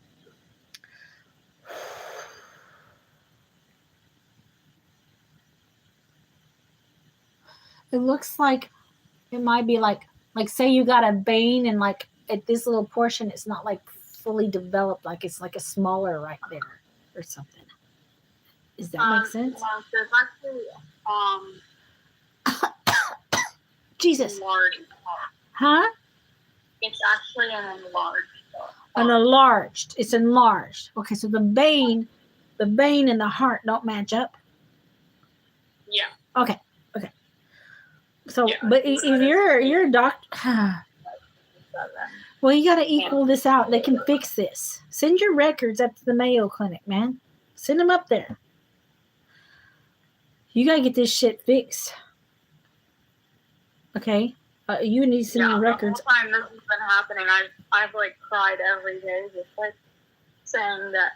It looks like it might be like say you got a vein and like at this little portion, it's not like fully developed. Like it's like a smaller right there or something. Does that make sense? Well, there's actually Jesus. enlarged. Huh? It's actually an enlarged. An enlarged. It's enlarged. Okay, so the vein and the heart don't match up. Yeah. Okay. So, Yeah, but if you're a doctor, well, you got to equal this out. They can fix this. Send your records up to the Mayo Clinic, man. Send them up there. You got to get this shit fixed. Okay? You need to send your records. The whole time this has been happening, I've like cried every day, just like saying that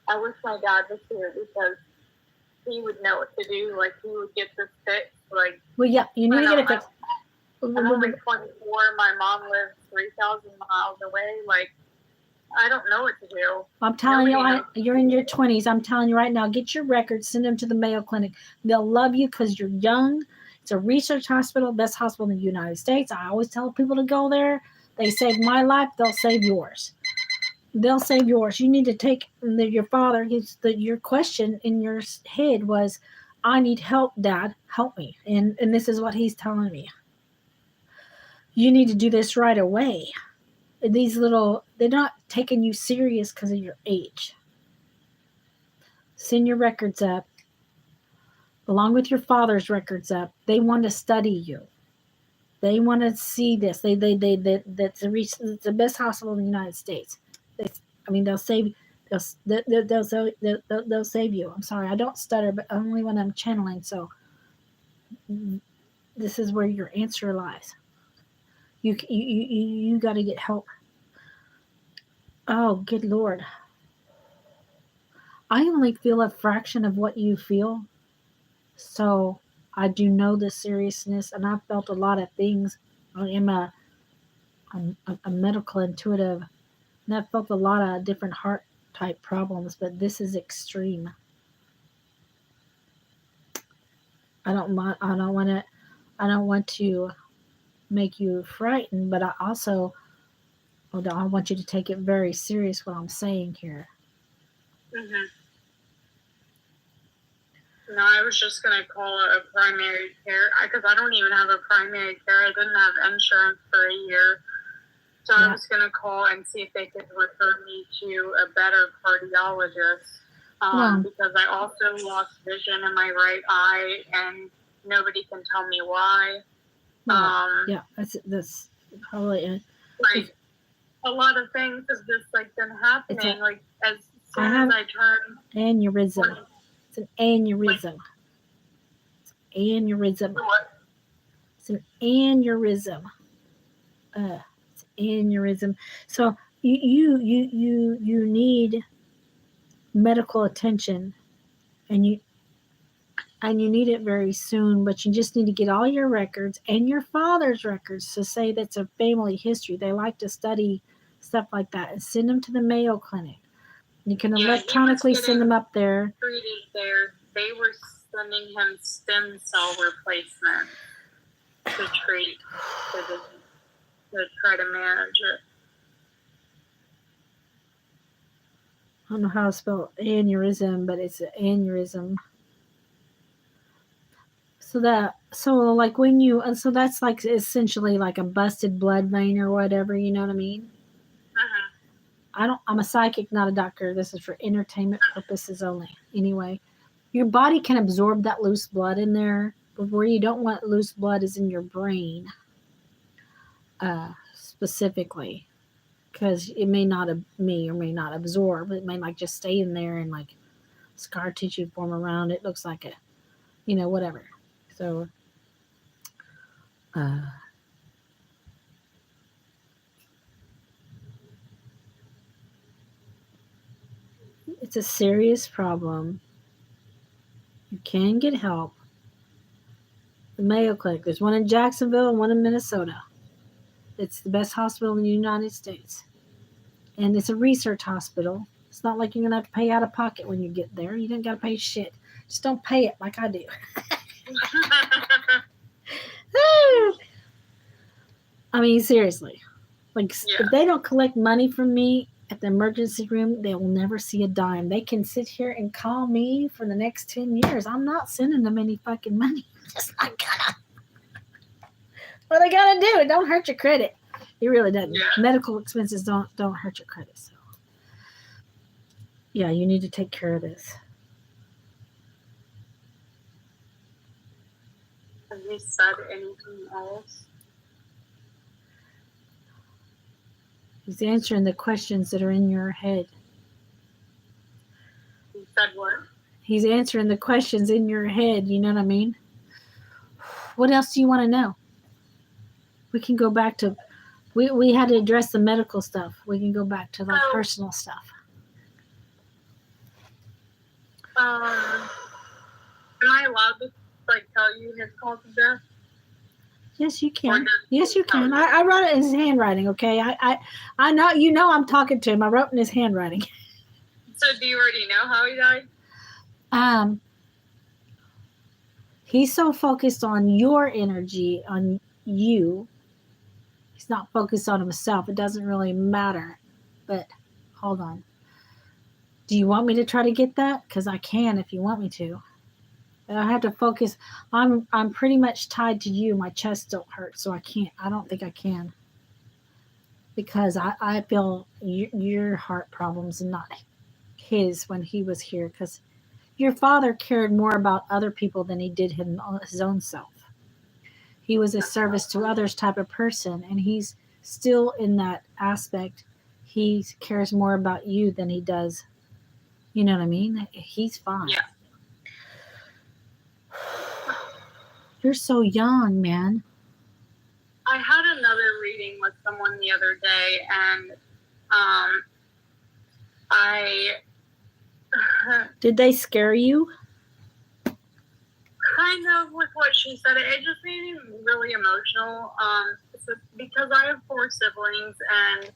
I wish my dad was here because he would know what to do. Like he would get this fixed. Like, well, yeah, you need to get it fixed. I'm only 24. My mom lives 3,000 miles away. Like, I don't know what to do. I'm telling you, you're in your 20s. I'm telling you right now, get your records, send them to the Mayo Clinic. They'll love you because you're young. It's a research hospital, best hospital in the United States. I always tell people to go there. They saved my life. They'll save yours. They'll save yours. You need to take your father. Your question in your head was, I need help, Dad. Help me. And this is what he's telling me. You need to do this right away. They're not taking you serious because of your age. Send your records up. Along with your father's records up. They want to study you. They want to see this. That's the best hospital in the United States. They'll save. They'll save you. I'm sorry, I don't stutter, but only when I'm channeling. So this is where your answer lies. You got to get help. Oh, good Lord! I only feel a fraction of what you feel, so I do know the seriousness, and I've felt a lot of things. I am a medical intuitive, and I've felt a lot of different heart type problems, but this is extreme. I don't want to make you frightened, but I want you to take it very serious what I'm saying here. Mm-hmm. No, I was just going to call it a primary care because I don't even have a primary care. I didn't have insurance for a year. So I was going to call and see if they could refer me to a better cardiologist because I also lost vision in my right eye and nobody can tell me why. That's probably it. Like a lot of things have just like been happening. Like as soon as I turn aneurysm. It's an aneurysm. It's an aneurysm. What? It's an aneurysm. It's aneurysm. So you need medical attention, and you need it very soon. But you just need to get all your records and your father's records to say that's a family history. They like to study stuff like that, and send them to the Mayo Clinic. You can electronically send them up there. Treated there. They were sending him stem cell replacement to treat, to try to manage it. I don't know how to spell aneurysm, but it's an aneurysm. So that's like essentially like a busted blood vein or whatever, you know what I mean? I'm a psychic, not a doctor. This is for entertainment purposes only. Anyway, your body can absorb that loose blood in there, but where you don't want loose blood is in your brain, specifically, because it may not absorb. It may like just stay in there and like scar tissue form around it. Looks like whatever. So, it's a serious problem. You can get help. The Mayo Clinic. There's one in Jacksonville and one in Minnesota. It's the best hospital in the United States. And it's a research hospital. It's not like you're going to have to pay out of pocket when you get there. You don't got to pay shit. Just don't pay it like I do. I mean, seriously. Like, Yeah. if they don't collect money from me at the emergency room, they will never see a dime. They can sit here and call me for the next 10 years. I'm not sending them any fucking money. I'm just not gonna. What I gotta do? It don't hurt your credit. It really doesn't. Yeah. Medical expenses don't hurt your credit. So, yeah, you need to take care of this. Have you said anything else? He's answering the questions that are in your head. You said what? He's answering the questions in your head. You know what I mean? What else do you want to know? We can go back to, we had to address the medical stuff. We can go back to the personal stuff. Am I allowed to tell you his cause of death? Yes, you can. Yes, you can. I wrote it in his handwriting. Okay, I know. You know, I'm talking to him. I wrote in his handwriting. So, do you already know how he died? He's so focused on your energy, on you. He's not focused on himself. It doesn't really matter. But hold on. Do you want me to try to get that? Because I can if you want me to. But I have to focus. I'm pretty much tied to you. My chest don't hurt, so I can't. I don't think I can. Because I feel your heart problems and not his when he was here. Because your father cared more about other people than he did his own self. He was a service to others type of person, and he's still in that aspect. He cares more about you than he does. You know what I mean? He's fine. Yeah. You're so young, man. I had another reading with someone the other day, and Did they scare you? Kind of with what she said. It just made me really emotional. Because I have 4 siblings, and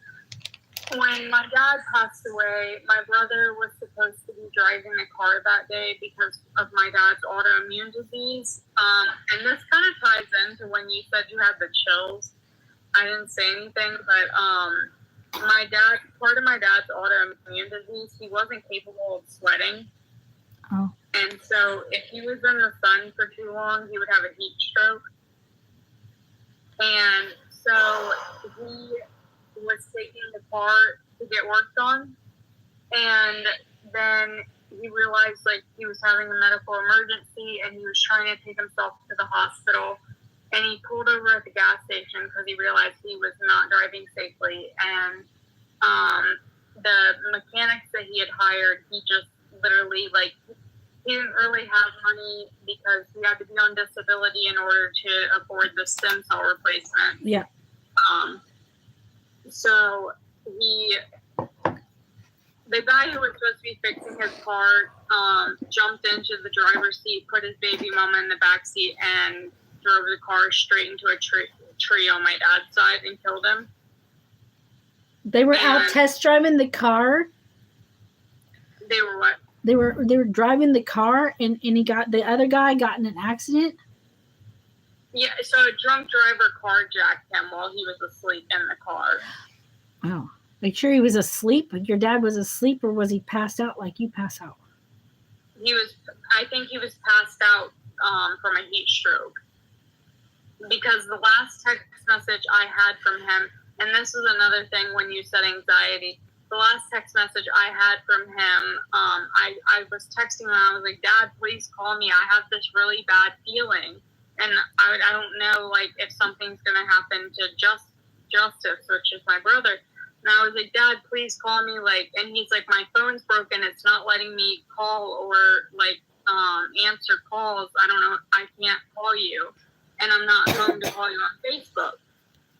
when my dad passed away, my brother was supposed to be driving the car that day because of my dad's autoimmune disease. And this kind of ties into when you said you had the chills. I didn't say anything, but part of my dad's autoimmune disease, he wasn't capable of sweating. Oh. And so if he was in the sun for too long, he would have a heat stroke. And so he was taking the car to get worked on. And then he realized he was having a medical emergency, and he was trying to take himself to the hospital. And he pulled over at the gas station because he realized he was not driving safely. And the mechanics that he had hired, he just literally he didn't really have money because he had to be on disability in order to afford the stem cell replacement. Yeah. So the guy who was supposed to be fixing his car, jumped into the driver's seat, put his baby mama in the back seat, and drove the car straight into a tree on my dad's side and killed him. They were out test driving the car. They were what? They were driving the car, and the other guy got in an accident. Yeah, so a drunk driver carjacked him while he was asleep in the car. Oh, make sure he was asleep. Your dad was asleep, or was he passed out like you pass out? I think he was passed out from a heat stroke. Because the last text message I had from him, and this is another thing when you said anxiety, the last text message I had from him, I was texting him, and I was like, Dad, please call me. I have this really bad feeling. And I don't know, if something's going to happen to Justice, which is my brother. And I was like, Dad, please call me. And he's like, my phone's broken. It's not letting me call or, answer calls. I don't know. I can't call you. And I'm not home to call you on Facebook.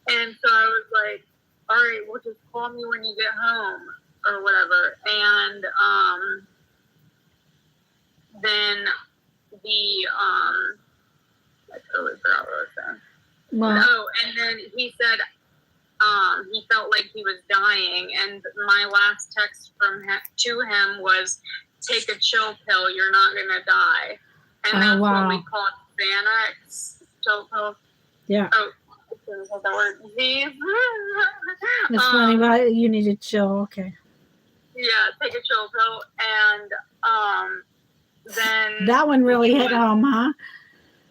And so I was like, all right, well, just call me when you get home or whatever. And then I totally forgot what I was saying. Well, Oh, and then he said he felt like he was dying. And my last text to him was, take a chill pill, you're not going to die. And that's what we called Xanax chill pill. Yeah. Oh, I couldn't say that word. It's funny, but you need to chill. Okay. Yeah, take a chill pill, and then That one really hit home, huh?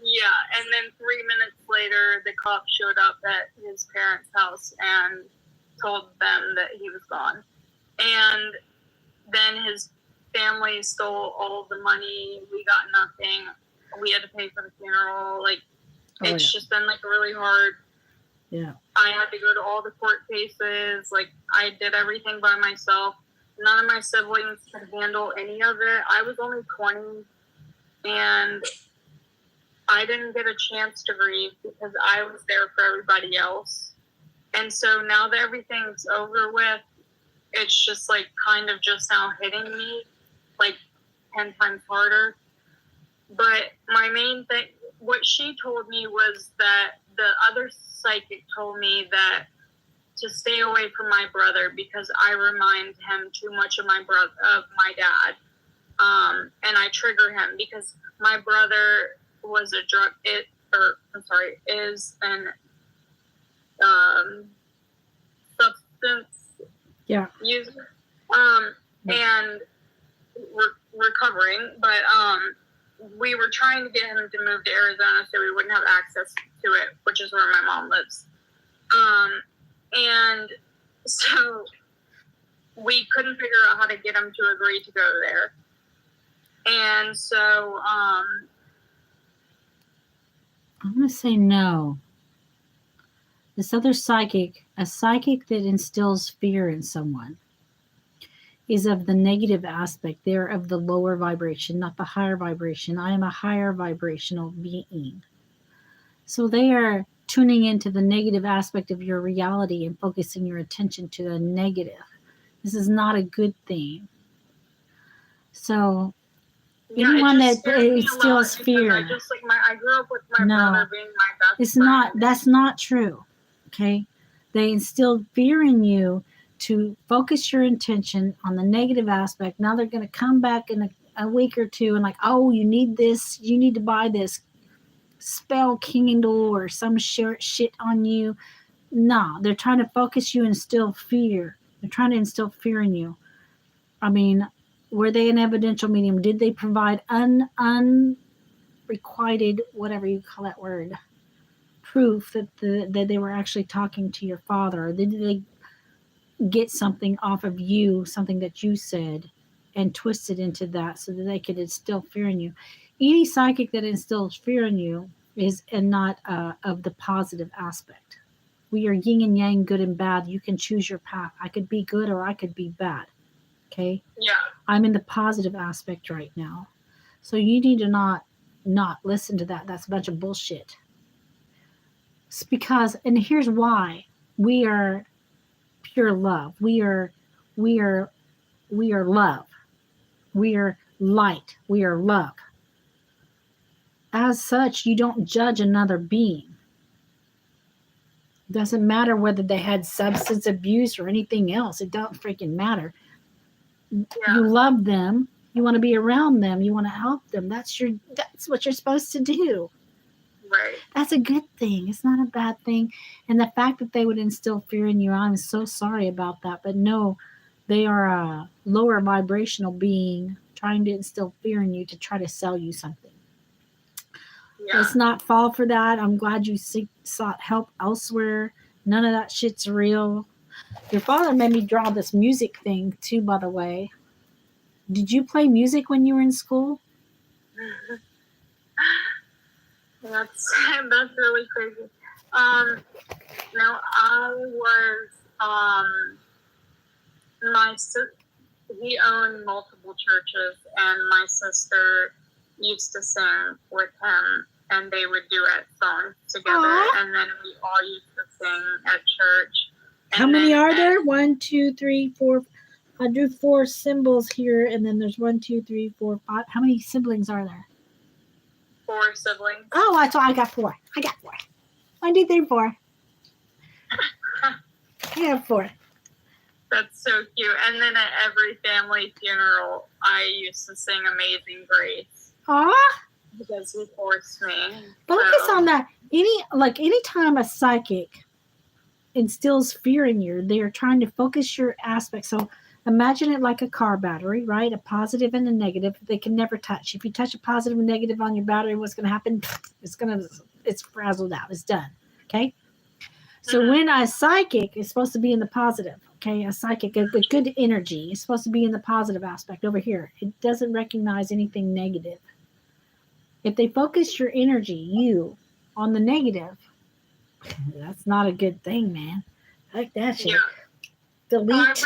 Yeah, and then 3 minutes later, the cops showed up at his parents' house and told them that he was gone. And then his family stole all of the money. We got nothing. We had to pay for the funeral. Like, it's just been like really hard. Yeah. I had to go to all the court cases. Like, I did everything by myself. None of my siblings could handle any of it. I was only 20, and I didn't get a chance to grieve because I was there for everybody else. And so now that everything's over with, it's just like kind of just now hitting me like 10 times harder. But my main thing, what she told me was that the other psychic told me that to stay away from my brother because I remind him too much of my dad. And I trigger him because my brother was is an substance user, and recovering, but we were trying to get him to move to Arizona so we wouldn't have access to it, which is where my mom lives. And so we couldn't figure out how to get him to agree to go there. And so I'm going to say no. This other psychic, a psychic that instills fear in someone, is of the negative aspect. They're of the lower vibration, not the higher vibration. I am a higher vibrational being. So they are tuning into the negative aspect of your reality and focusing your attention to the negative. This is not a good thing. So anyone that instills fear. I grew up with my brother being my best friend. That's not true. Okay? They instilled fear in you to focus your attention on the negative aspect. Now they're going to come back in a week or two and like, oh, you need this, you need to buy this spell candle or some shit on you. No, they're trying to focus you and instill fear. They're trying to instill fear in you. I mean, were they an evidential medium? Did they provide unrequited, whatever you call that word, proof that that they were actually talking to your father? Or did they get something off of you, something that you said, and twist it into that so that they could instill fear in you? Any psychic that instills fear in you is and not of the positive aspect. We are yin and yang, good and bad. You can choose your path. I could be good or I could be bad. Okay? Yeah. I'm in the positive aspect right now. So you need to not listen to that. That's a bunch of bullshit. It's because, and here's why. We are pure love. We are love. We are light. We are love. As such, you don't judge another being. It doesn't matter whether they had substance abuse or anything else. It don't freaking matter. Yeah. You love them. You want to be around them. You want to help them. That's what you're supposed to do. Right. That's a good thing. It's not a bad thing. And the fact that they would instill fear in you, I'm so sorry about that. But no, they are a lower vibrational being trying to instill fear in you to try to sell you something. Yeah. Let's not fall for that. I'm glad you sought help elsewhere. None of that shit's real. Your father made me draw this music thing too, by the way. Did you play music when you were in school? That's really crazy. No, I was he owned multiple churches, and my sister used to sing with him, and they would duet songs together. Aww. And then we all used to sing at church. How many are there? 1, 2, 3, 4. I drew 4 symbols here, and then there's 1, 2, 3, 4, 5. How many siblings are there? 4 siblings. Oh, I got 4. 1, 2, 3, 4. I have 4. That's so cute. And then at every family funeral, I used to sing Amazing Grace. Aw, because he forced me. Focus on that. Anytime a psychic instills fear in you, they are trying to focus your aspect. So imagine it like a car battery, right? A positive and a negative. They can never touch. If you touch a positive and negative on your battery, what's going to happen? It's frazzled out. It's done. Okay. So when a psychic is supposed to be in the positive, okay, a psychic, a good energy is supposed to be in the positive aspect over here. It doesn't recognize anything negative. If they focus your energy, you, on the negative, that's not a good thing, man. Like that shit. Yeah. Delete.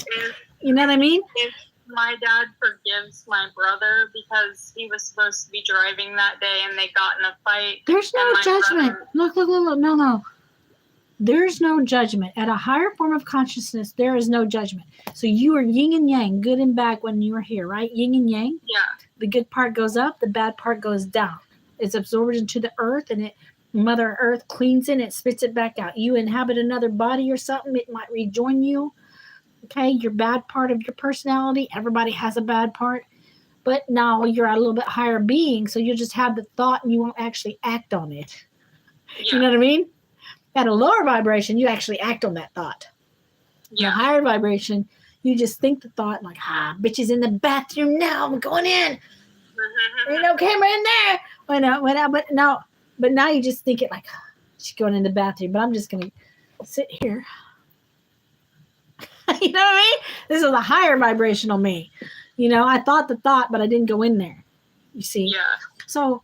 If, You know what I mean? if my dad forgives my brother because he was supposed to be driving that day and they got in a fight. There's no judgment. Look. No. There's no judgment. At a higher form of consciousness, there is no judgment. So you are yin and yang, good and bad when you are here, right? Yin and yang. Yeah. The good part goes up, the bad part goes down. It's absorbed into the earth, and Mother Earth cleans it, it spits it back out. You inhabit another body or something, it might rejoin you. Okay, your bad part of your personality, everybody has a bad part. But now you're a little bit higher being, so you just have the thought and you won't actually act on it. Yeah. You know what I mean? At a lower vibration, you actually act on that thought. Yeah. A higher vibration, you just think the thought like, bitch is in the bathroom now, I'm going in. There's no camera in there. But now you just think it like, she's going in the bathroom, but I'm just going to sit here. You know what I mean? This is a higher vibrational me. You know, I thought the thought, but I didn't go in there. You see? Yeah. So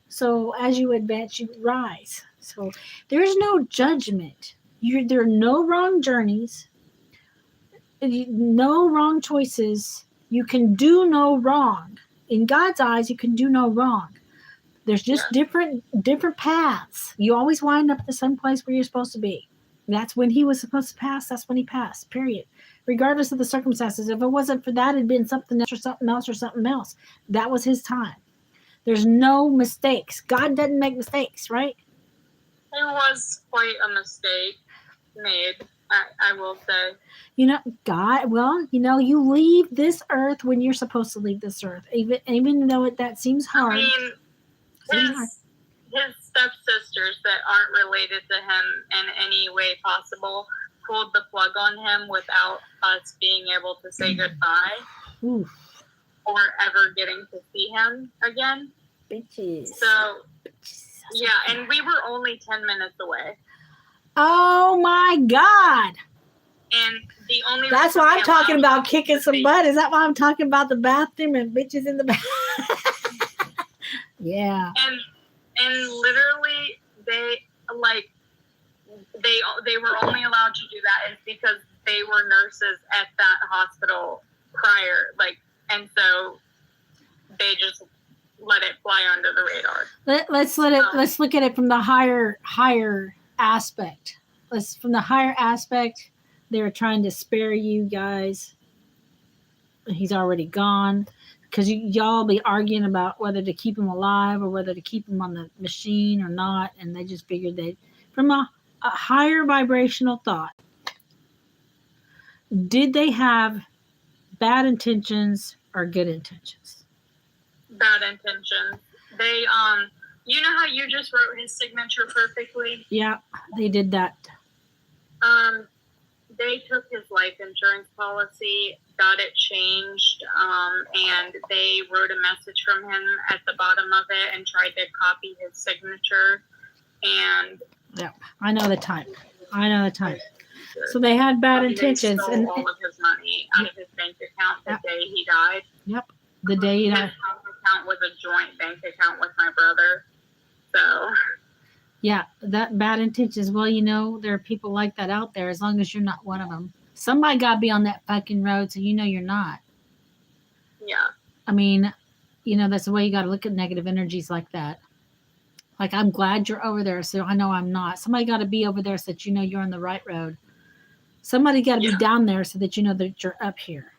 as you advance, you rise. So there's no judgment. There are no wrong journeys, no wrong choices. You can do no wrong. In God's eyes, you can do no wrong. There's just different paths. You always wind up at the same place where you're supposed to be. That's when he was supposed to pass. That's when he passed, period. Regardless of the circumstances. If it wasn't for that, it'd been something else or something else or something else. That was his time. There's no mistakes. God doesn't make mistakes, right? There was quite a mistake made, I will say. You know, God, well, you know, you leave this earth when you're supposed to leave this earth. Even though that seems hard. I mean, his stepsisters that aren't related to him in any way possible pulled the plug on him without us being able to say goodbye. Oof. Or ever getting to see him again. Bitches. So, yeah, and we were only 10 minutes away. Oh my God. And the only That's why I'm talking about kicking some butt. Is that why I'm talking about the bathroom and bitches in the bathroom? Yeah. And literally they were only allowed to do that is because they were nurses at that hospital prior, and so they just let it fly under the radar. Let's look at it from the higher aspect. From the higher aspect, they were trying to spare you guys. He's already gone. Because y'all be arguing about whether to keep him alive or whether to keep him on the machine or not. And they just figured that from a higher vibrational thought, did they have bad intentions or good intentions? Bad intentions. They, you know how you just wrote his signature perfectly? Yeah, they did that. They took his life insurance policy, got it changed, and they wrote a message from him at the bottom of it and tried to copy his signature. And yeah, I know the type. So they had bad intentions. They stole all of his money out of his bank account the day he died. Yep, the day he died. His bank account was a joint bank account with my brother. So... yeah, that bad intentions. Well, you know, there are people like that out there as long as you're not one of them. Somebody got to be on that fucking road so you know you're not. Yeah. I mean, you know, that's the way you got to look at negative energies like that. Like, I'm glad you're over there so I know I'm not. Somebody got to be over there so that you know you're on the right road. Somebody got to be down there so that you know that you're up here.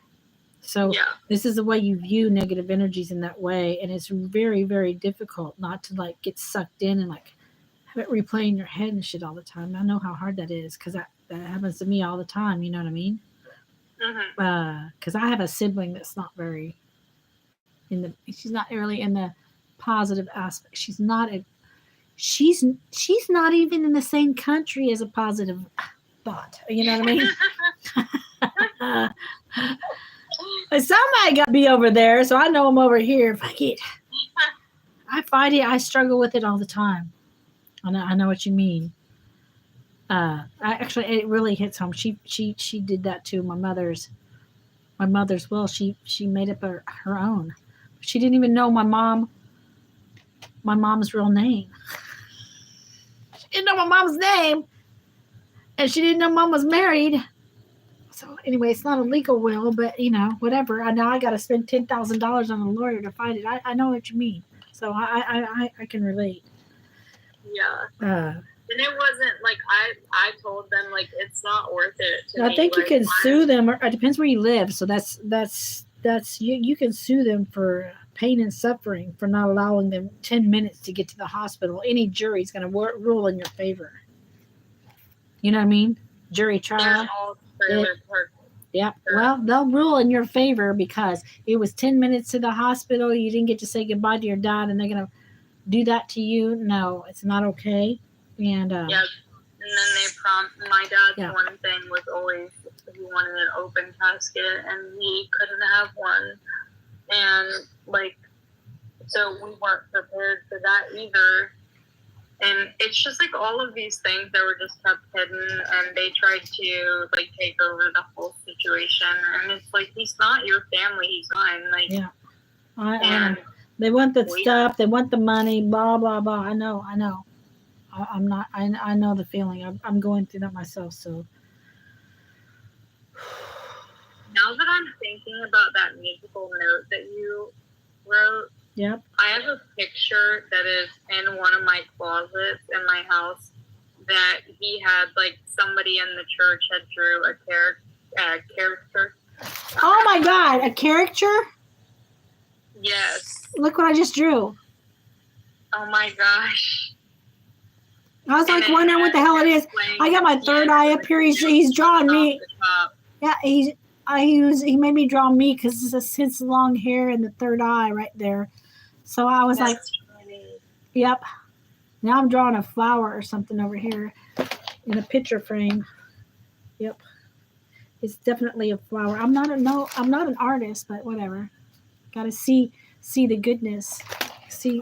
So this is the way you view negative energies in that way. And it's very, very difficult not to, like, get sucked in and, like, have it replay in your head and shit all the time. I know how hard that is because that happens to me all the time. You know what I mean? Because I have a sibling that's not very she's not really in the positive aspect. She's not even in the same country as a positive thought. You know what I mean? Somebody got to be over there, so I know I'm over here. Fuck it. I fight it. I struggle with it all the time. I know what you mean. It really hits home. She did that to my mother's will. She made up her own. She didn't even know my mom's real name. She didn't know my mom's name, and she didn't know mom was married. So anyway, it's not a legal will, but whatever. I know I got to spend $10,000 on a lawyer to fight it. I know what you mean. So I can relate. Yeah. And it wasn't like I told them like it's not worth it. I think you can sue them, or it depends where you live. So that's you can sue them for pain and suffering for not allowing them 10 minutes to get to the hospital. Any jury's going to rule in your favor. You know what I mean? Jury trial. Yeah. Well, they'll rule in your favor because it was 10 minutes to the hospital. You didn't get to say goodbye to your dad, and they're going to do that to you. No, it's not okay. And yeah. And then my dad's one thing was always he wanted an open casket, and he couldn't have one. And so we weren't prepared for that either. And it's just like all of these things that were just kept hidden, and they tried to take over the whole situation. And it's like, he's not your family, he's mine. And they want the stuff, they want the money, blah blah blah. I know. I'm not. I know the feeling. I'm going through that myself. So now that I'm thinking about that musical note that you wrote. Yep. I have a picture that is in one of my closets in my house that he had, somebody in the church had drew a character. Oh my God, a character? Yes. Look what I just drew. Oh my gosh. I was wondering what the hell it is. I got my third eye up here. He's drawing me. Yeah, he made me draw me because it's his long hair and the third eye right there. So I was yep. Now I'm drawing a flower or something over here in a picture frame. Yep. It's definitely a flower. I'm not an artist, but whatever. Got to see the goodness. See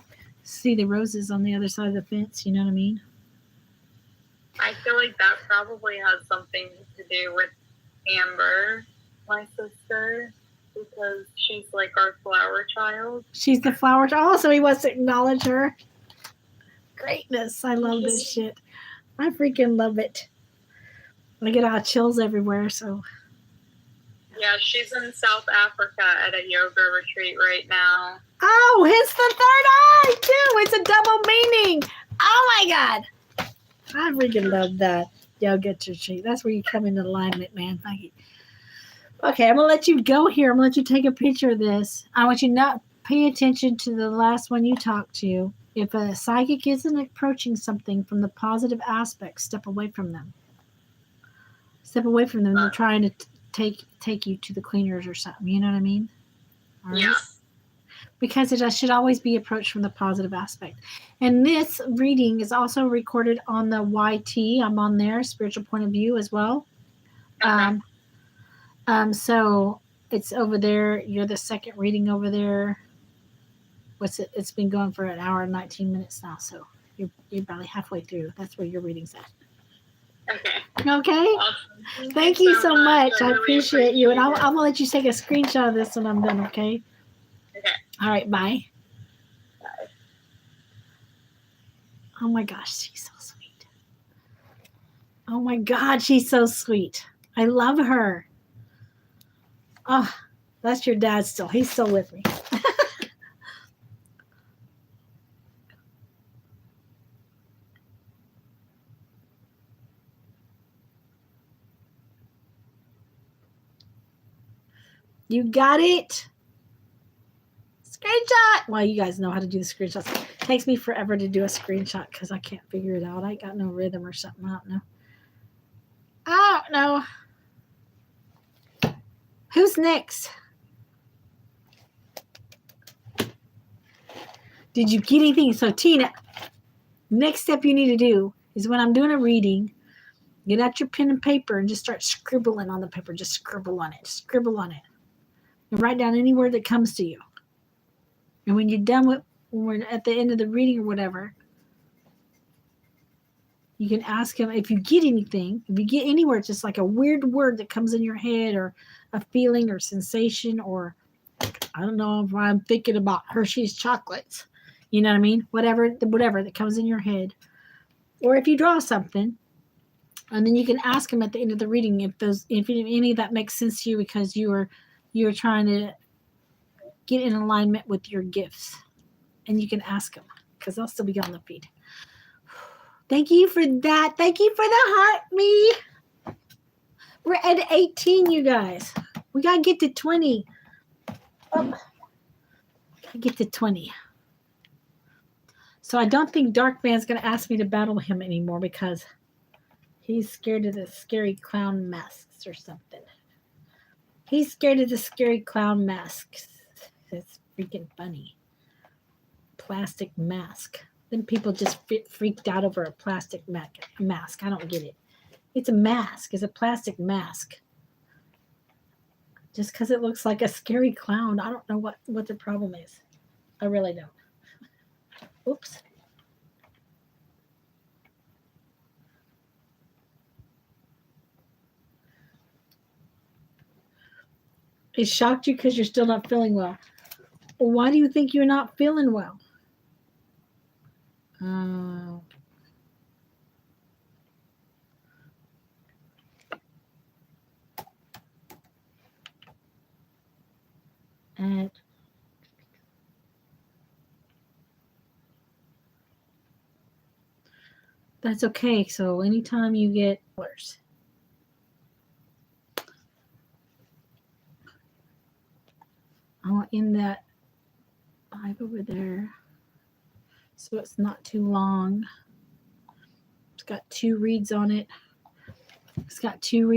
the roses on the other side of the fence, you know what I mean? I feel like that probably has something to do with Amber, my sister, because she's our flower child. She's the flower child. Oh, so he wants to acknowledge her. Greatness. I love this shit. I freaking love it. I get all chills everywhere, so. Yeah, she's in South Africa at a yoga retreat right now. Oh, it's the third eye, too. It's a double meaning. Oh, my God. I freaking love that. Yoga retreat. That's where you come into alignment, man. Thank you. Okay, I'm going to let you go here. I'm going to let you take a picture of this. I want you to not pay attention to the last one you talked to. If a psychic isn't approaching something from the positive aspect, step away from them. Step away from them. They're trying to take you to the cleaners or something. You know what I mean? All right? Yeah. Because it should always be approached from the positive aspect. And this reading is also recorded on the YT. I'm on there, Spiritual Point of View as well. Okay. So it's over there. You're the second reading over there. It's been going for an hour and 19 minutes now. So you're probably halfway through. That's where your reading's at. Okay. Awesome. Thank you so much. I really appreciate you. And I'm going to let you take a screenshot of this when I'm done. Okay. Okay. All right. Bye. Bye. Oh my gosh. She's so sweet. Oh my God. She's so sweet. I love her. Oh, that's your dad still. He's still with me. You got it? Screenshot! Well, you guys know how to do the screenshots. It takes me forever to do a screenshot because I can't figure it out. I got no rhythm or something. I don't know. Who's next? Did you get anything? So Tina, next step you need to do is when I'm doing a reading, get out your pen and paper and just start scribbling on the paper. Just scribble on it. Scribble on it. And write down any word that comes to you. And when you're done with, when we're at the end of the reading or whatever, you can ask him if you get anything. If you get anywhere, it's just like a weird word that comes in your head or a feeling or sensation or I don't know if I'm thinking about Hershey's chocolates. You know what I mean? Whatever that comes in your head. Or if you draw something, and then you can ask him at the end of the reading if any of that makes sense to you because you're trying to get in alignment with your gifts. And you can ask him because they'll still be on the feed. Thank you for that. Thank you for the heart, me. We're at 18, you guys. We got to get to 20. Oh, gotta get to 20. So I don't think Darkman's going to ask me to battle him anymore because he's scared of the scary clown masks or something. He's scared of the scary clown masks. It's freaking funny. Plastic mask. Then people just freaked out over a plastic mask. I don't get it. It's a mask. It's a plastic mask. Just because it looks like a scary clown, I don't know what the problem is. I really don't. Oops. It shocked you because you're still not feeling well. Well, why do you think you're not feeling well? And that's okay. So anytime you get worse, I want in that 5 over there, so it's not too long. It's got 2 reads on it. It's got 2 reads.